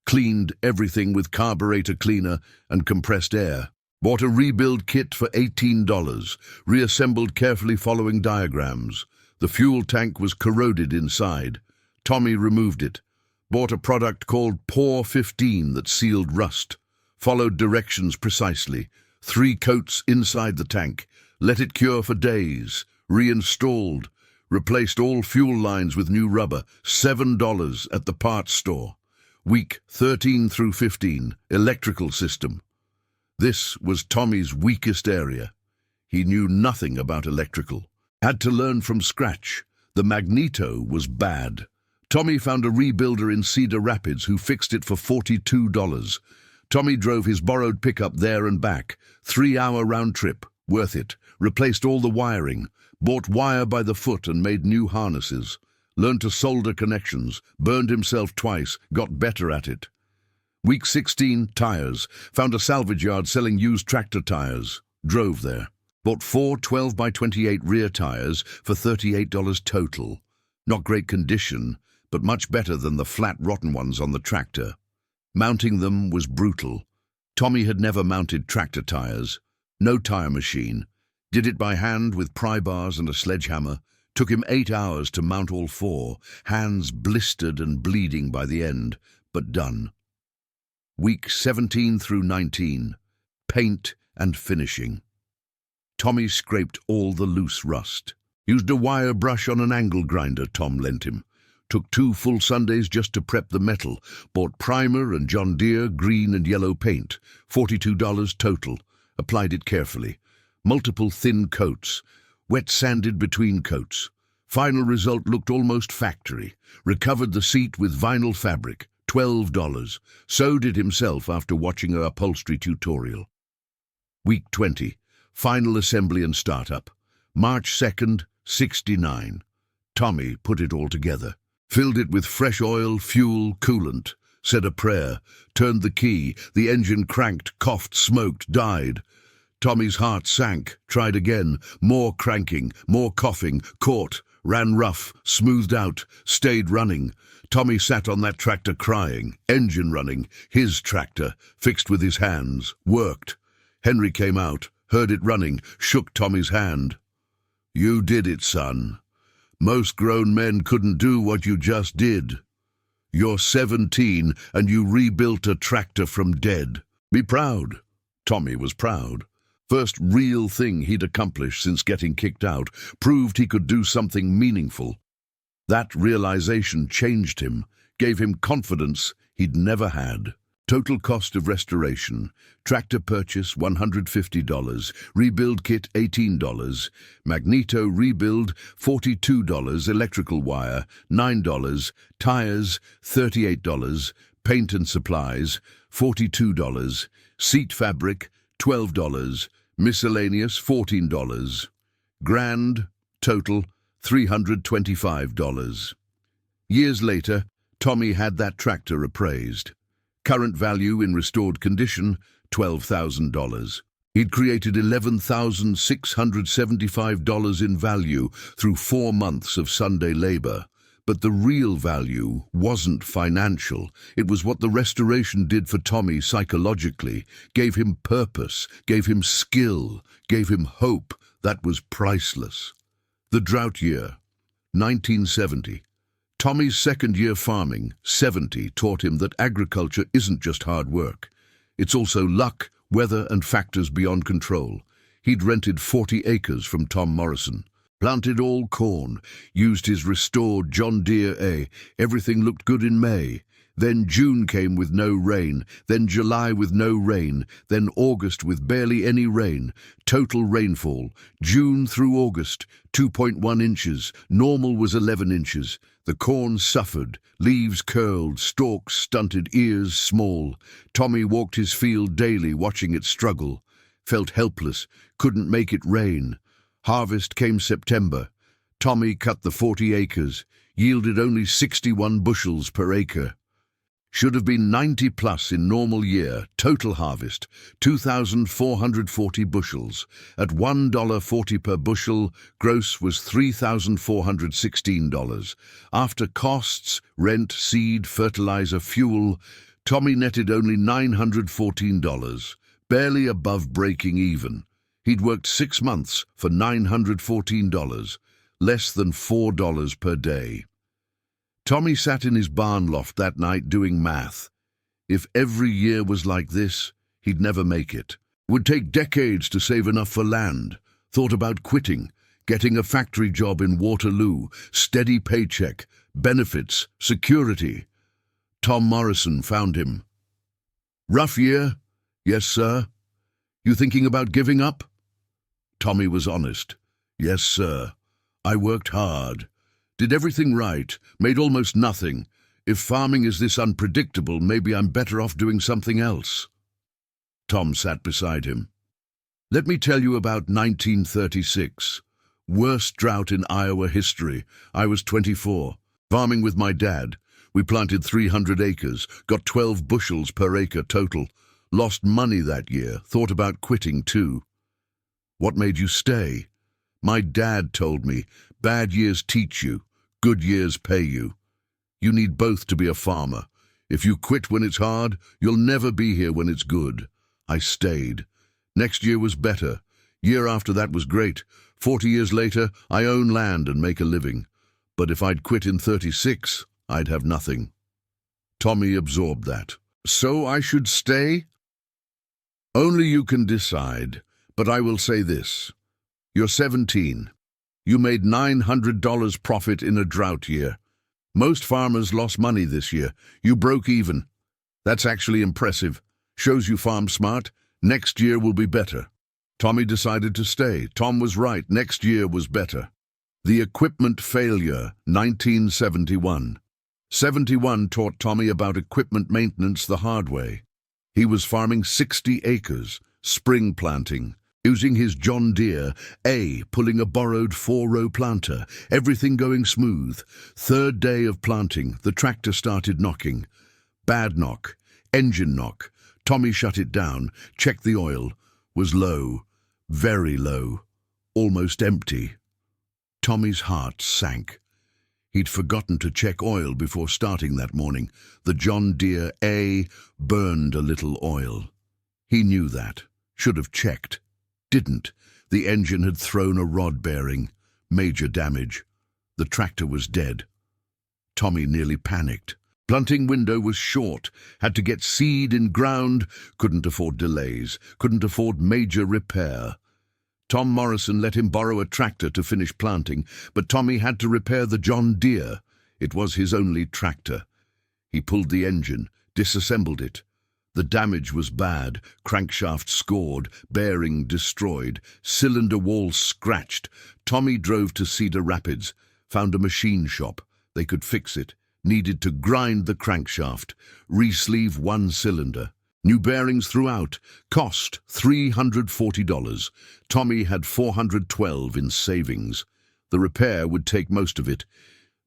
Cleaned everything with carburetor cleaner and compressed air. Bought a rebuild kit for $18, reassembled carefully following diagrams. The fuel tank was corroded inside. Tommy removed it. Bought a product called Pour 15 that sealed rust. Followed directions precisely. 3 coats inside the tank. Let it cure for days. Reinstalled. Replaced all fuel lines with new rubber. $7 at the parts store. Week 13 through 15, electrical system. This was Tommy's weakest area. He knew nothing about electrical. Had to learn from scratch. The magneto was bad. Tommy found a rebuilder in Cedar Rapids who fixed it for $42. Tommy drove his borrowed pickup there and back. 3-hour round trip. Worth it. Replaced all the wiring. Bought wire by the foot and made new harnesses. Learned to solder connections. Burned himself twice. Got better at it. Week 16, tires. Found a salvage yard selling used tractor tires. Drove there. Bought 4 12x28 rear tires for $38 total. Not great condition, but much better than the flat, rotten ones on the tractor. Mounting them was brutal. Tommy had never mounted tractor tires. No tire machine. Did it by hand with pry bars and a sledgehammer. Took him 8 hours to mount all 4. Hands blistered and bleeding by the end, but done. Week 17 through 19, paint and finishing. Tommy scraped all the loose rust. Used a wire brush on an angle grinder Tom lent him. Took 2 full Sundays just to prep the metal. Bought primer and John Deere green and yellow paint. $42 total. Applied it carefully. Multiple thin coats. Wet sanded between coats. Final result looked almost factory. Recovered the seat with vinyl fabric. $12. Sewed it himself after watching a upholstery tutorial. Week 20. Final assembly and startup. March 2nd, 69. Tommy put it all together. Filled it with fresh oil, fuel, coolant. Said a prayer. Turned the key. The engine cranked, coughed, smoked, died. Tommy's heart sank. Tried again. More cranking, more coughing. Caught. Ran rough. Smoothed out. Stayed running. Tommy sat on that tractor crying. Engine running. His tractor. Fixed with his hands. Worked. Henry came out. Heard it running. Shook Tommy's hand. "You did it, son. Most grown men couldn't do what you just did. You're 17 and you rebuilt a tractor from dead. Be proud." Tommy was proud. First real thing he'd accomplished since getting kicked out. Proved he could do something meaningful. That realization changed him, gave him confidence he'd never had. Total cost of restoration. Tractor purchase $150. Rebuild kit $18. Magneto rebuild $42. Electrical wire $9. Tires $38. Paint and supplies $42. Seat fabric $12. Miscellaneous $14. Grand total $325. Years later, Tommy had that tractor appraised. Current value in restored condition, $12,000. He'd created $11,675 in value through 4 months of Sunday labor. But the real value wasn't financial. It was what the restoration did for Tommy psychologically. Gave him purpose, gave him skill, gave him hope. That was priceless. The drought year, 1970. Tommy's second year farming, 70, taught him that agriculture isn't just hard work. It's also luck, weather, and factors beyond control. He'd rented 40 acres from Tom Morrison. Planted all corn, used his restored John Deere A. Everything looked good in May. Then June came with no rain, then July with no rain, then August with barely any rain. Total rainfall, June through August, 2.1 inches. Normal was 11 inches. The corn suffered, leaves curled, stalks stunted, ears small. Tommy walked his field daily, watching it struggle. Felt helpless, couldn't make it rain. Harvest came September. Tommy cut the 40 acres, yielded only 61 bushels per acre. Should have been 90 plus in normal year. Total harvest, 2,440 bushels. At $1.40 per bushel, gross was $3,416. After costs, rent, seed, fertilizer, fuel, Tommy netted only $914, barely above breaking even. He'd worked 6 months for $914, less than $4 per day. Tommy sat in his barn loft that night doing math. If every year was like this, he'd never make it. Would take decades to save enough for land. Thought about quitting, getting a factory job in Waterloo, steady paycheck, benefits, security. Tom Morrison found him. Rough year? Yes, sir. You thinking about giving up? Tommy was honest. Yes, sir. I worked hard. Did everything right, made almost nothing. If farming is this unpredictable, maybe I'm better off doing something else. Tom sat beside him. Let me tell you about 1936. Worst drought in Iowa history. I was 24. Farming with my dad. We planted 300 acres, got 12 bushels per acre total. Lost money that year, thought about quitting too. What made you stay? My dad told me, bad years teach you. Good years pay you. You need both to be a farmer. If you quit when it's hard, you'll never be here when it's good. I stayed. Next year was better. Year after that was great. 40 years later, I own land and make a living. But if I'd quit in 36, I'd have nothing. Tommy absorbed that. So I should stay? Only you can decide, but I will say this. You're 17. You made $900 profit in a drought year. Most farmers lost money this year. You broke even. That's actually impressive. Shows you farm smart. Next year will be better. Tommy decided to stay. Tom was right. Next year was better. The equipment failure, 1971. 71 taught Tommy about equipment maintenance the hard way. He was farming 60 acres, spring planting, using his John Deere A, pulling a borrowed 4-row planter, everything going smooth. Third day of planting, the tractor started knocking. Bad knock, engine knock. Tommy shut it down, checked the oil. Was low, very low, almost empty. Tommy's heart sank. He'd forgotten to check oil before starting that morning. The John Deere A burned a little oil. He knew that. Should have checked. Didn't. The engine had thrown a rod bearing. Major damage. The tractor was dead. Tommy nearly panicked. Planting window was short. Had to get seed in ground. Couldn't afford delays. Couldn't afford major repair. Tom Morrison let him borrow a tractor to finish planting, but Tommy had to repair the John Deere. It was his only tractor. He pulled the engine, disassembled it. The damage was bad, crankshaft scored, bearing destroyed, cylinder wall scratched. Tommy drove to Cedar Rapids, found a machine shop. They could fix it. Needed to grind the crankshaft, re-sleeve one cylinder. New bearings throughout. Cost $340. Tommy had $412 in savings. The repair would take most of it,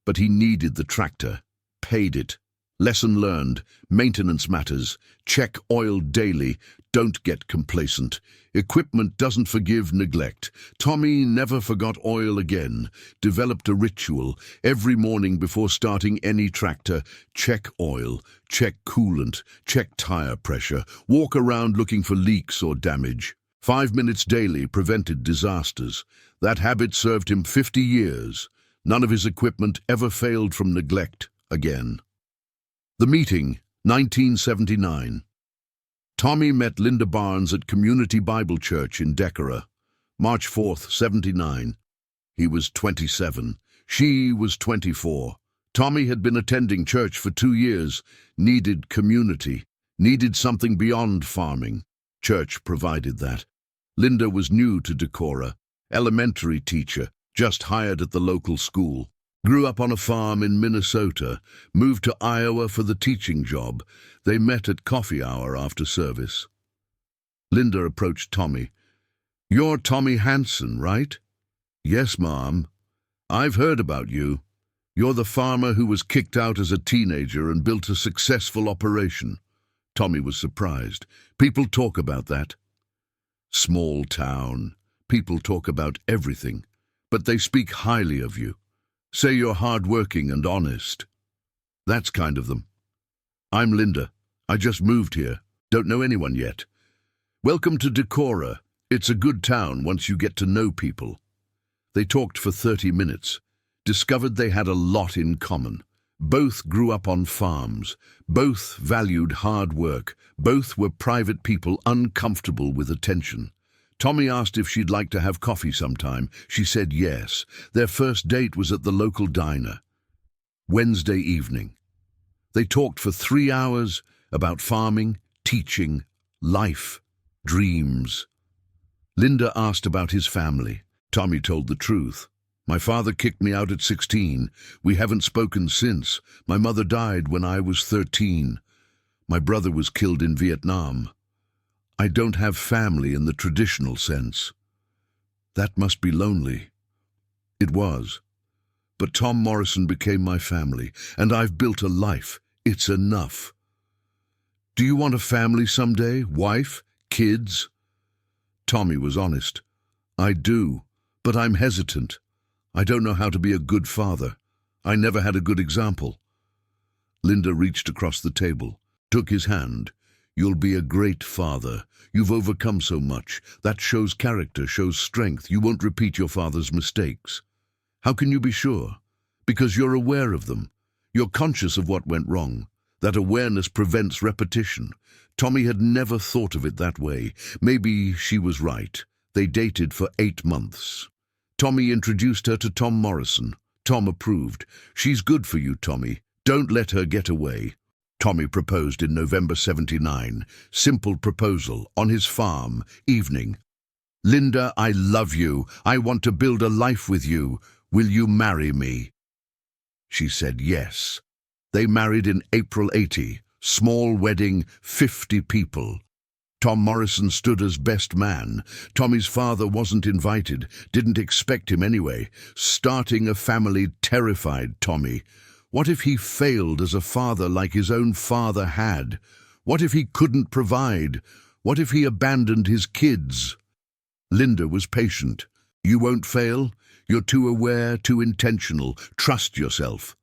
but he needed the tractor. Paid it. Lesson learned. Maintenance matters. Check oil daily. Don't get complacent. Equipment doesn't forgive neglect. Tommy never forgot oil again. Developed a ritual. Every morning before starting any tractor, check oil, check coolant, check tire pressure, walk around looking for leaks or damage. 5 minutes daily prevented disasters. That habit served him 50 years. None of his equipment ever failed from neglect again. The meeting, 1979. Tommy met Linda Barnes at Community Bible Church in Decorah, March 4th, 79. He was 27. She was 24. Tommy had been attending church for 2 years, needed community, needed something beyond farming. Church provided that. Linda was new to Decorah, elementary teacher, just hired at the local school. Grew up on a farm in Minnesota, moved to Iowa for the teaching job. They met at coffee hour after service. Linda approached Tommy. "You're Tommy Hansen, right?" "Yes, Mom. I've heard about you." You're the farmer who was kicked out as a teenager and built a successful operation. Tommy was surprised. People talk about that. Small town. People talk about everything, but they speak highly of you. Say you're hard-working and honest. That's kind of them. I'm Linda. I just moved here. Don't know anyone yet. Welcome to Decorah. It's a good town once you get to know people. They talked for 30 minutes, discovered they had a lot in common. Both grew up on farms. Both valued hard work. Both were private people uncomfortable with attention. Tommy asked if she'd like to have coffee sometime. She said yes. Their first date was at the local diner. Wednesday evening. They talked for 3 hours about farming, teaching, life, dreams. Linda asked about his family. Tommy told the truth. My father kicked me out at 16. We haven't spoken since. My mother died when I was 13. My brother was killed in Vietnam. I don't have family in the traditional sense. That must be lonely. It was. But Tom Morrison became my family, and I've built a life. It's enough. Do you want a family someday? Wife? Kids? Tommy was honest. I do, but I'm hesitant. I don't know how to be a good father. I never had a good example. Linda reached across the table, took his hand. You'll be a great father. You've overcome so much. That shows character, shows strength. You won't repeat your father's mistakes. How can you be sure? Because you're aware of them. You're conscious of what went wrong. That awareness prevents repetition. Tommy had never thought of it that way. Maybe she was right. They dated for 8 months. Tommy introduced her to Tom Morrison. Tom approved. She's good for you, Tommy. Don't let her get away. Tommy proposed in November '79. Simple proposal, on his farm, evening. Linda, I love you. I want to build a life with you. Will you marry me? She said yes. They married in April '80. Small wedding, 50 people. Tom Morrison stood as best man. Tommy's father wasn't invited, didn't expect him anyway. Starting a family terrified Tommy. What if he failed as a father like his own father had? What if he couldn't provide? What if he abandoned his kids? Linda was patient. You won't fail. You're too aware, too intentional. Trust yourself.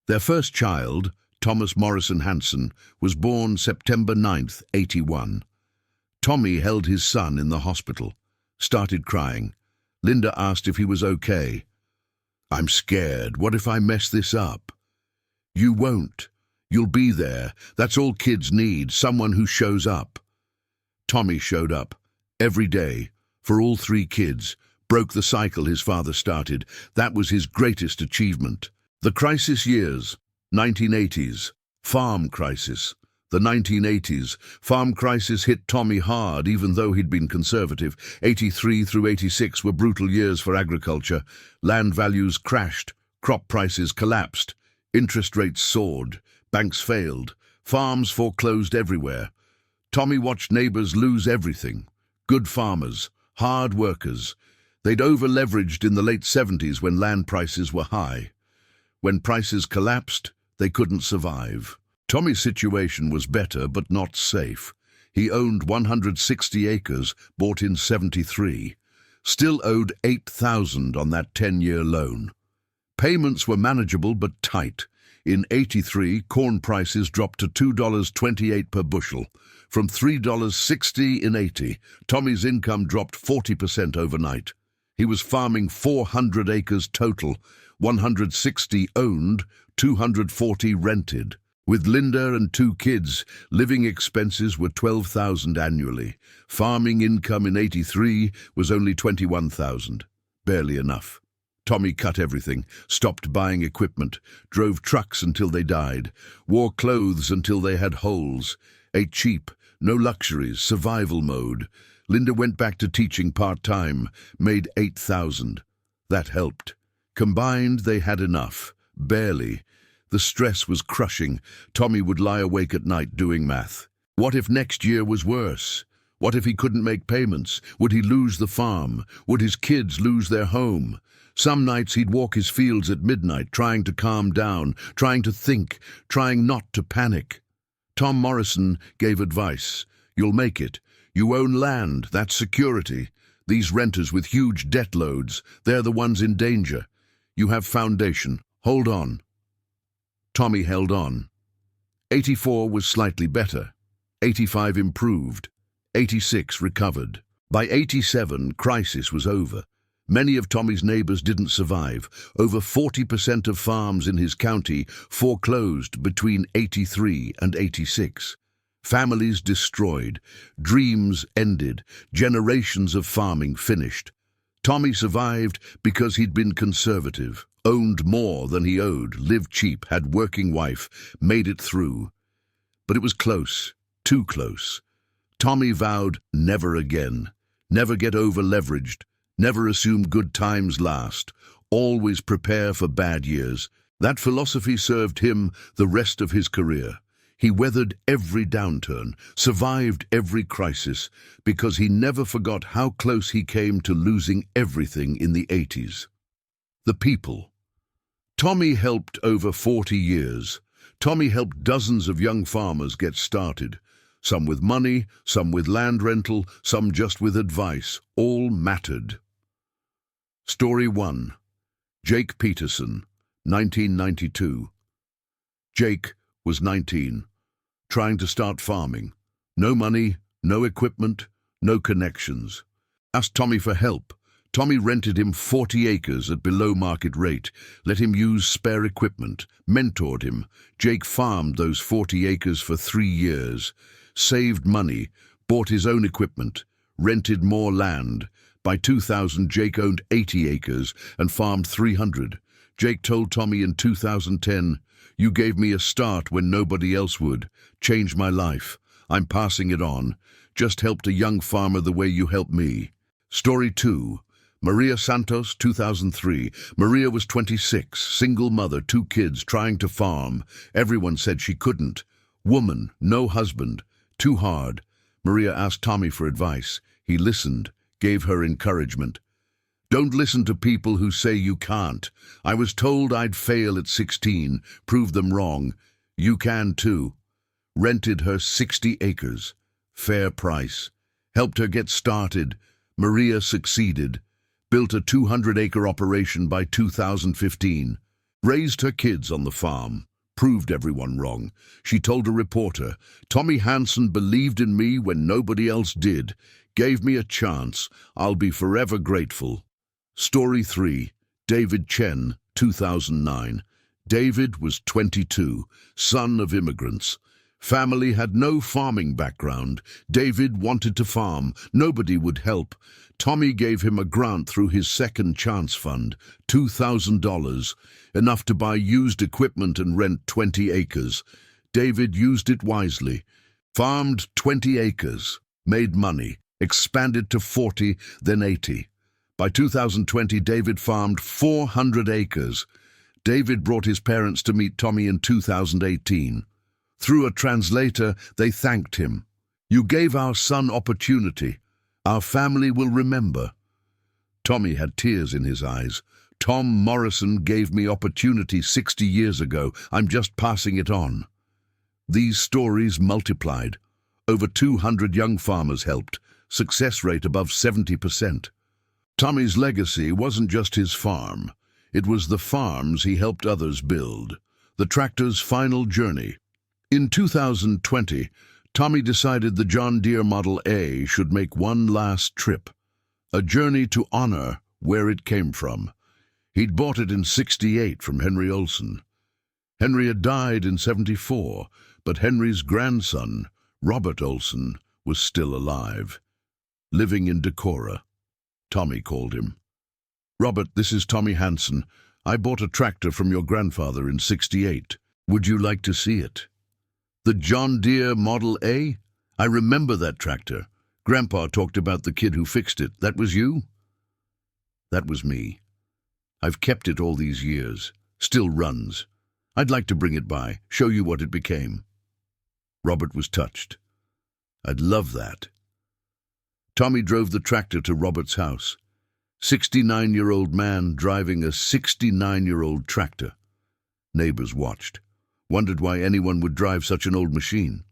Their first child, Thomas Morrison Hanson, was born September 9th, '81. Tommy held his son in the hospital, started crying. Linda asked if he was okay. I'm scared. What if I mess this up? You won't. You'll be there. That's all kids need, someone who shows up. Tommy showed up, every day, for all 3 kids, broke the cycle his father started. That was his greatest achievement. The crisis years, 1980s, farm crisis. The 1980s, farm crisis hit Tommy hard, even though he'd been conservative. 83 through 86 were brutal years for agriculture. Land values crashed, crop prices collapsed, interest rates soared, banks failed, farms foreclosed everywhere. Tommy watched neighbors lose everything. Good farmers, hard workers. They'd over-leveraged in the late 70s when land prices were high. When prices collapsed, they couldn't survive. Tommy's situation was better, but not safe. He owned 160 acres, bought in '73. Still owed $8,000 on that 10-year loan. Payments were manageable but tight. In '83, corn prices dropped to $2.28 per bushel. From $3.60 in '80, Tommy's income dropped 40% overnight. He was farming 400 acres total, 160 owned, 240 rented. With Linda and 2 kids, living expenses were $12,000 annually. Farming income in '83 was only $21,000. Barely enough. Tommy cut everything, stopped buying equipment, drove trucks until they died, wore clothes until they had holes, ate cheap, no luxuries, survival mode. Linda went back to teaching part-time, made $8,000. That helped. Combined, they had enough. Barely. The stress was crushing. Tommy would lie awake at night doing math. What if next year was worse? What if he couldn't make payments? Would he lose the farm? Would his kids lose their home? Some nights he'd walk his fields at midnight, trying to calm down, trying to think, trying not to panic. Tom Morrison gave advice. You'll make it. You own land, that's security. These renters with huge debt loads, they're the ones in danger. You have foundation. Hold on. Tommy held on. 84 was slightly better. 85 improved. 86 recovered. By 87, crisis was over. Many of Tommy's neighbors didn't survive. Over 40% of farms in his county foreclosed between 83 and 86. Families destroyed, dreams ended, generations of farming finished. Tommy survived because he'd been conservative, owned more than he owed, lived cheap, had working wife, made it through. But it was close, too close. Tommy vowed never again, never get over-leveraged, never assume good times last, always prepare for bad years. That philosophy served him the rest of his career. He weathered every downturn, survived every crisis, because he never forgot how close he came to losing everything in the 80s. The people. Tommy helped over 40 years. Tommy helped dozens of young farmers get started. Some with money, some with land rental, some just with advice. All mattered. Story 1. Jake Peterson, 1992. Jake was 19, trying to start farming. No money, no equipment, no connections. Asked Tommy for help. Tommy rented him 40 acres at below market rate, let him use spare equipment, mentored him. Jake farmed those 40 acres for 3 years, saved money, bought his own equipment, rented more land. By 2000, Jake owned 80 acres and farmed 300. Jake told Tommy in 2010, "You gave me a start when nobody else would. Changed my life. I'm passing it on. Just helped a young farmer the way you helped me." Story 2. Maria Santos, 2003. Maria was 26, single mother, 2 kids, trying to farm. Everyone said she couldn't. Woman, no husband. Too hard. Maria asked Tommy for advice. He listened, gave her encouragement. "Don't listen to people who say you can't. I was told I'd fail at 16, prove them wrong. You can too." Rented her 60 acres. Fair price. Helped her get started. Maria succeeded. Built a 200-acre operation by 2015. Raised her kids on the farm. Proved everyone wrong. She told a reporter, "Tommy Hansen believed in me when nobody else did. Gave me a chance. I'll be forever grateful." Story 3. David Chen, 2009. David was 22, son of immigrants. Family had no farming background. David wanted to farm. Nobody would help. Tommy gave him a grant through his second chance fund, $2,000, enough to buy used equipment and rent 20 acres. David used it wisely. Farmed 20 acres, made money, expanded to 40, then 80. By 2020, David farmed 400 acres. David brought his parents to meet Tommy in 2018. Through a translator, they thanked him. "You gave our son opportunity. Our family will remember." Tommy had tears in his eyes. "Tom Morrison gave me opportunity 60 years ago. I'm just passing it on." These stories multiplied. Over 200 young farmers helped. Success rate above 70%. Tommy's legacy wasn't just his farm. It was the farms he helped others build. The tractor's final journey. In 2020, Tommy decided the John Deere Model A should make one last trip. A journey to honor where it came from. He'd bought it in '68 from Henry Olson. Henry had died in '74, but Henry's grandson, Robert Olson, was still alive. Living in Decorah. Tommy called him. "Robert, this is Tommy Hansen. I bought a tractor from your grandfather in '68. Would you like to see it?" "The John Deere Model A? I remember that tractor. Grandpa talked about the kid who fixed it. That was you?" "That was me. I've kept it all these years. Still runs. I'd like to bring it by, show you what it became." Robert was touched. "I'd love that." Tommy drove the tractor to Robert's house. 69-year-old man driving a 69-year-old tractor. Neighbors watched, wondered why anyone would drive such an old machine.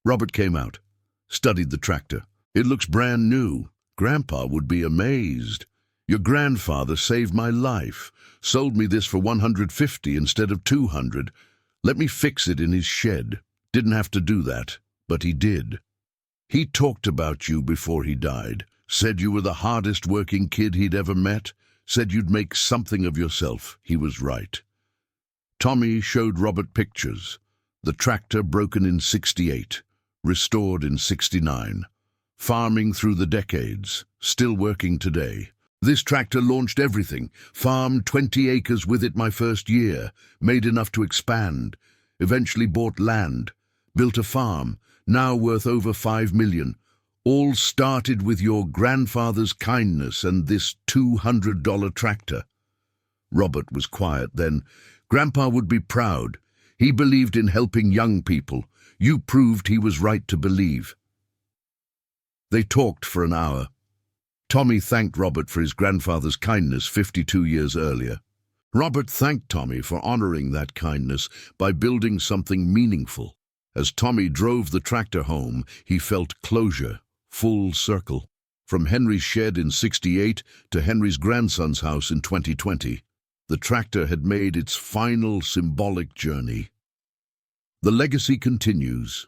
Robert came out, studied the tractor. It looks brand new. Grandpa would be amazed. Your grandfather saved my life, sold me this for $150 instead of $200. Let me fix it in his shed. Didn't have to do that, but he did. He talked about you before he died, said you were the hardest working kid he'd ever met, said you'd make something of yourself. He was right. Tommy showed Robert pictures. The tractor broken in '68, restored in '69. Farming through the decades, still working today. This tractor launched everything. Farmed 20 acres with it my first year, made enough to expand. Eventually bought land, built a farm, now worth over $5 million. All started with your grandfather's kindness and this $200 tractor. Robert was quiet then. Grandpa would be proud. He believed in helping young people. You proved he was right to believe. They talked for an hour. Tommy thanked Robert for his grandfather's kindness 52 years earlier. Robert thanked Tommy for honoring that kindness by building something meaningful. As Tommy drove the tractor home, he felt closure, full circle. From Henry's shed in '68 to Henry's grandson's house in 2020, the tractor had made its final symbolic journey. The legacy continues.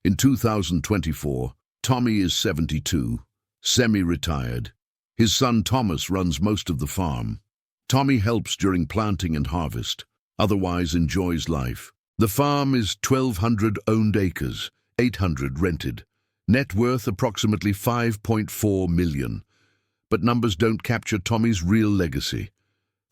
In 2024, Tommy is 72, semi-retired. His son Thomas runs most of the farm. Tommy helps during planting and harvest, otherwise enjoys life. The farm is 1,200 owned acres, 800 rented. Net worth approximately $5.4 million. But numbers don't capture Tommy's real legacy.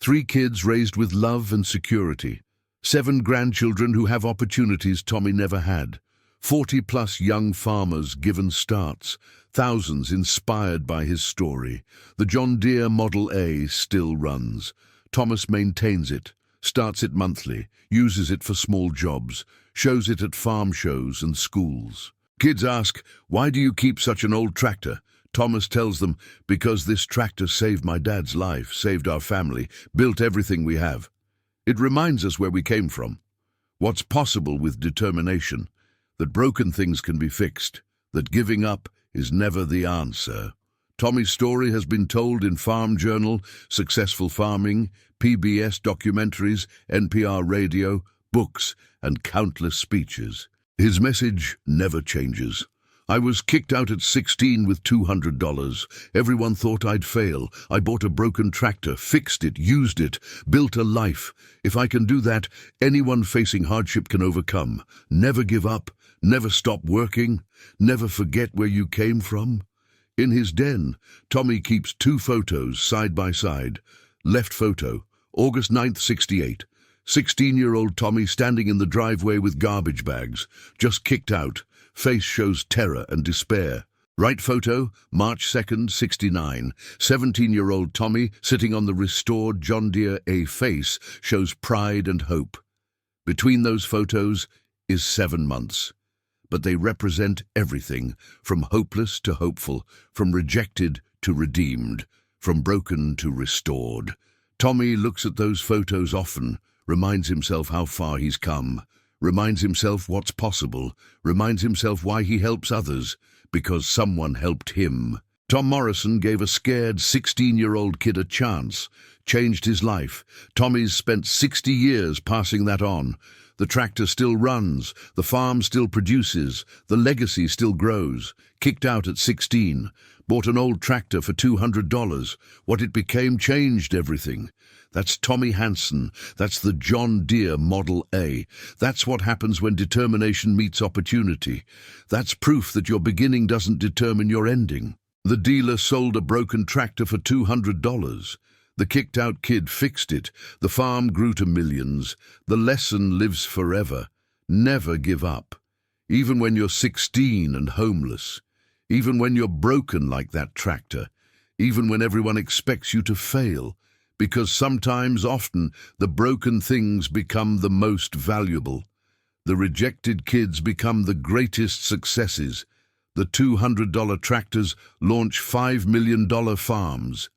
3 kids raised with love and security. 7 grandchildren who have opportunities Tommy never had. 40-plus young farmers given starts. Thousands inspired by his story. The John Deere Model A still runs. Thomas maintains it, starts it monthly, uses it for small jobs, shows it at farm shows and schools. Kids ask, "Why do you keep such an old tractor?" Thomas tells them, "Because this tractor saved my dad's life, saved our family, built everything we have." It reminds us where we came from, what's possible with determination, that broken things can be fixed, that giving up is never the answer. Tommy's story has been told in Farm Journal, Successful Farming, PBS documentaries, NPR radio, books, and countless speeches. His message never changes. I was kicked out at 16 with $200. Everyone thought I'd fail. I bought a broken tractor, fixed it, used it, built a life. If I can do that, anyone facing hardship can overcome. Never give up, never stop working, never forget where you came from. In his den, Tommy keeps 2 photos side by side. Left photo, August 9th, '68. 16-year-old Tommy standing in the driveway with garbage bags, just kicked out. Face shows terror and despair. Right photo, March 2nd, '69. 17-year-old Tommy sitting on the restored John Deere A. Face shows pride and hope. Between those photos is 7 months. But they represent everything, from hopeless to hopeful, from rejected to redeemed, from broken to restored. Tommy looks at those photos often, reminds himself how far he's come, reminds himself what's possible, reminds himself why he helps others, because someone helped him. Tom Morrison gave a scared 16-year-old kid a chance, changed his life. Tommy's spent 60 years passing that on. The tractor still runs, the farm still produces, the legacy still grows. Kicked out at 16, bought an old tractor for $200. What it became changed everything. That's Tommy Hansen. That's the John Deere Model A. That's what happens when determination meets opportunity. That's proof that your beginning doesn't determine your ending. The dealer sold a broken tractor for $200. The kicked-out kid fixed it. The farm grew to millions. The lesson lives forever. Never give up. Even when you're 16 and homeless. Even when you're broken like that tractor. Even when everyone expects you to fail. Because sometimes, often, the broken things become the most valuable. The rejected kids become the greatest successes. The $200 tractors launch $5 million farms.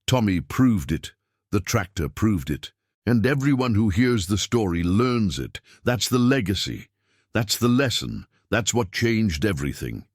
Tommy proved it. The tractor proved it. And everyone who hears the story learns it. That's the legacy. That's the lesson. That's what changed everything.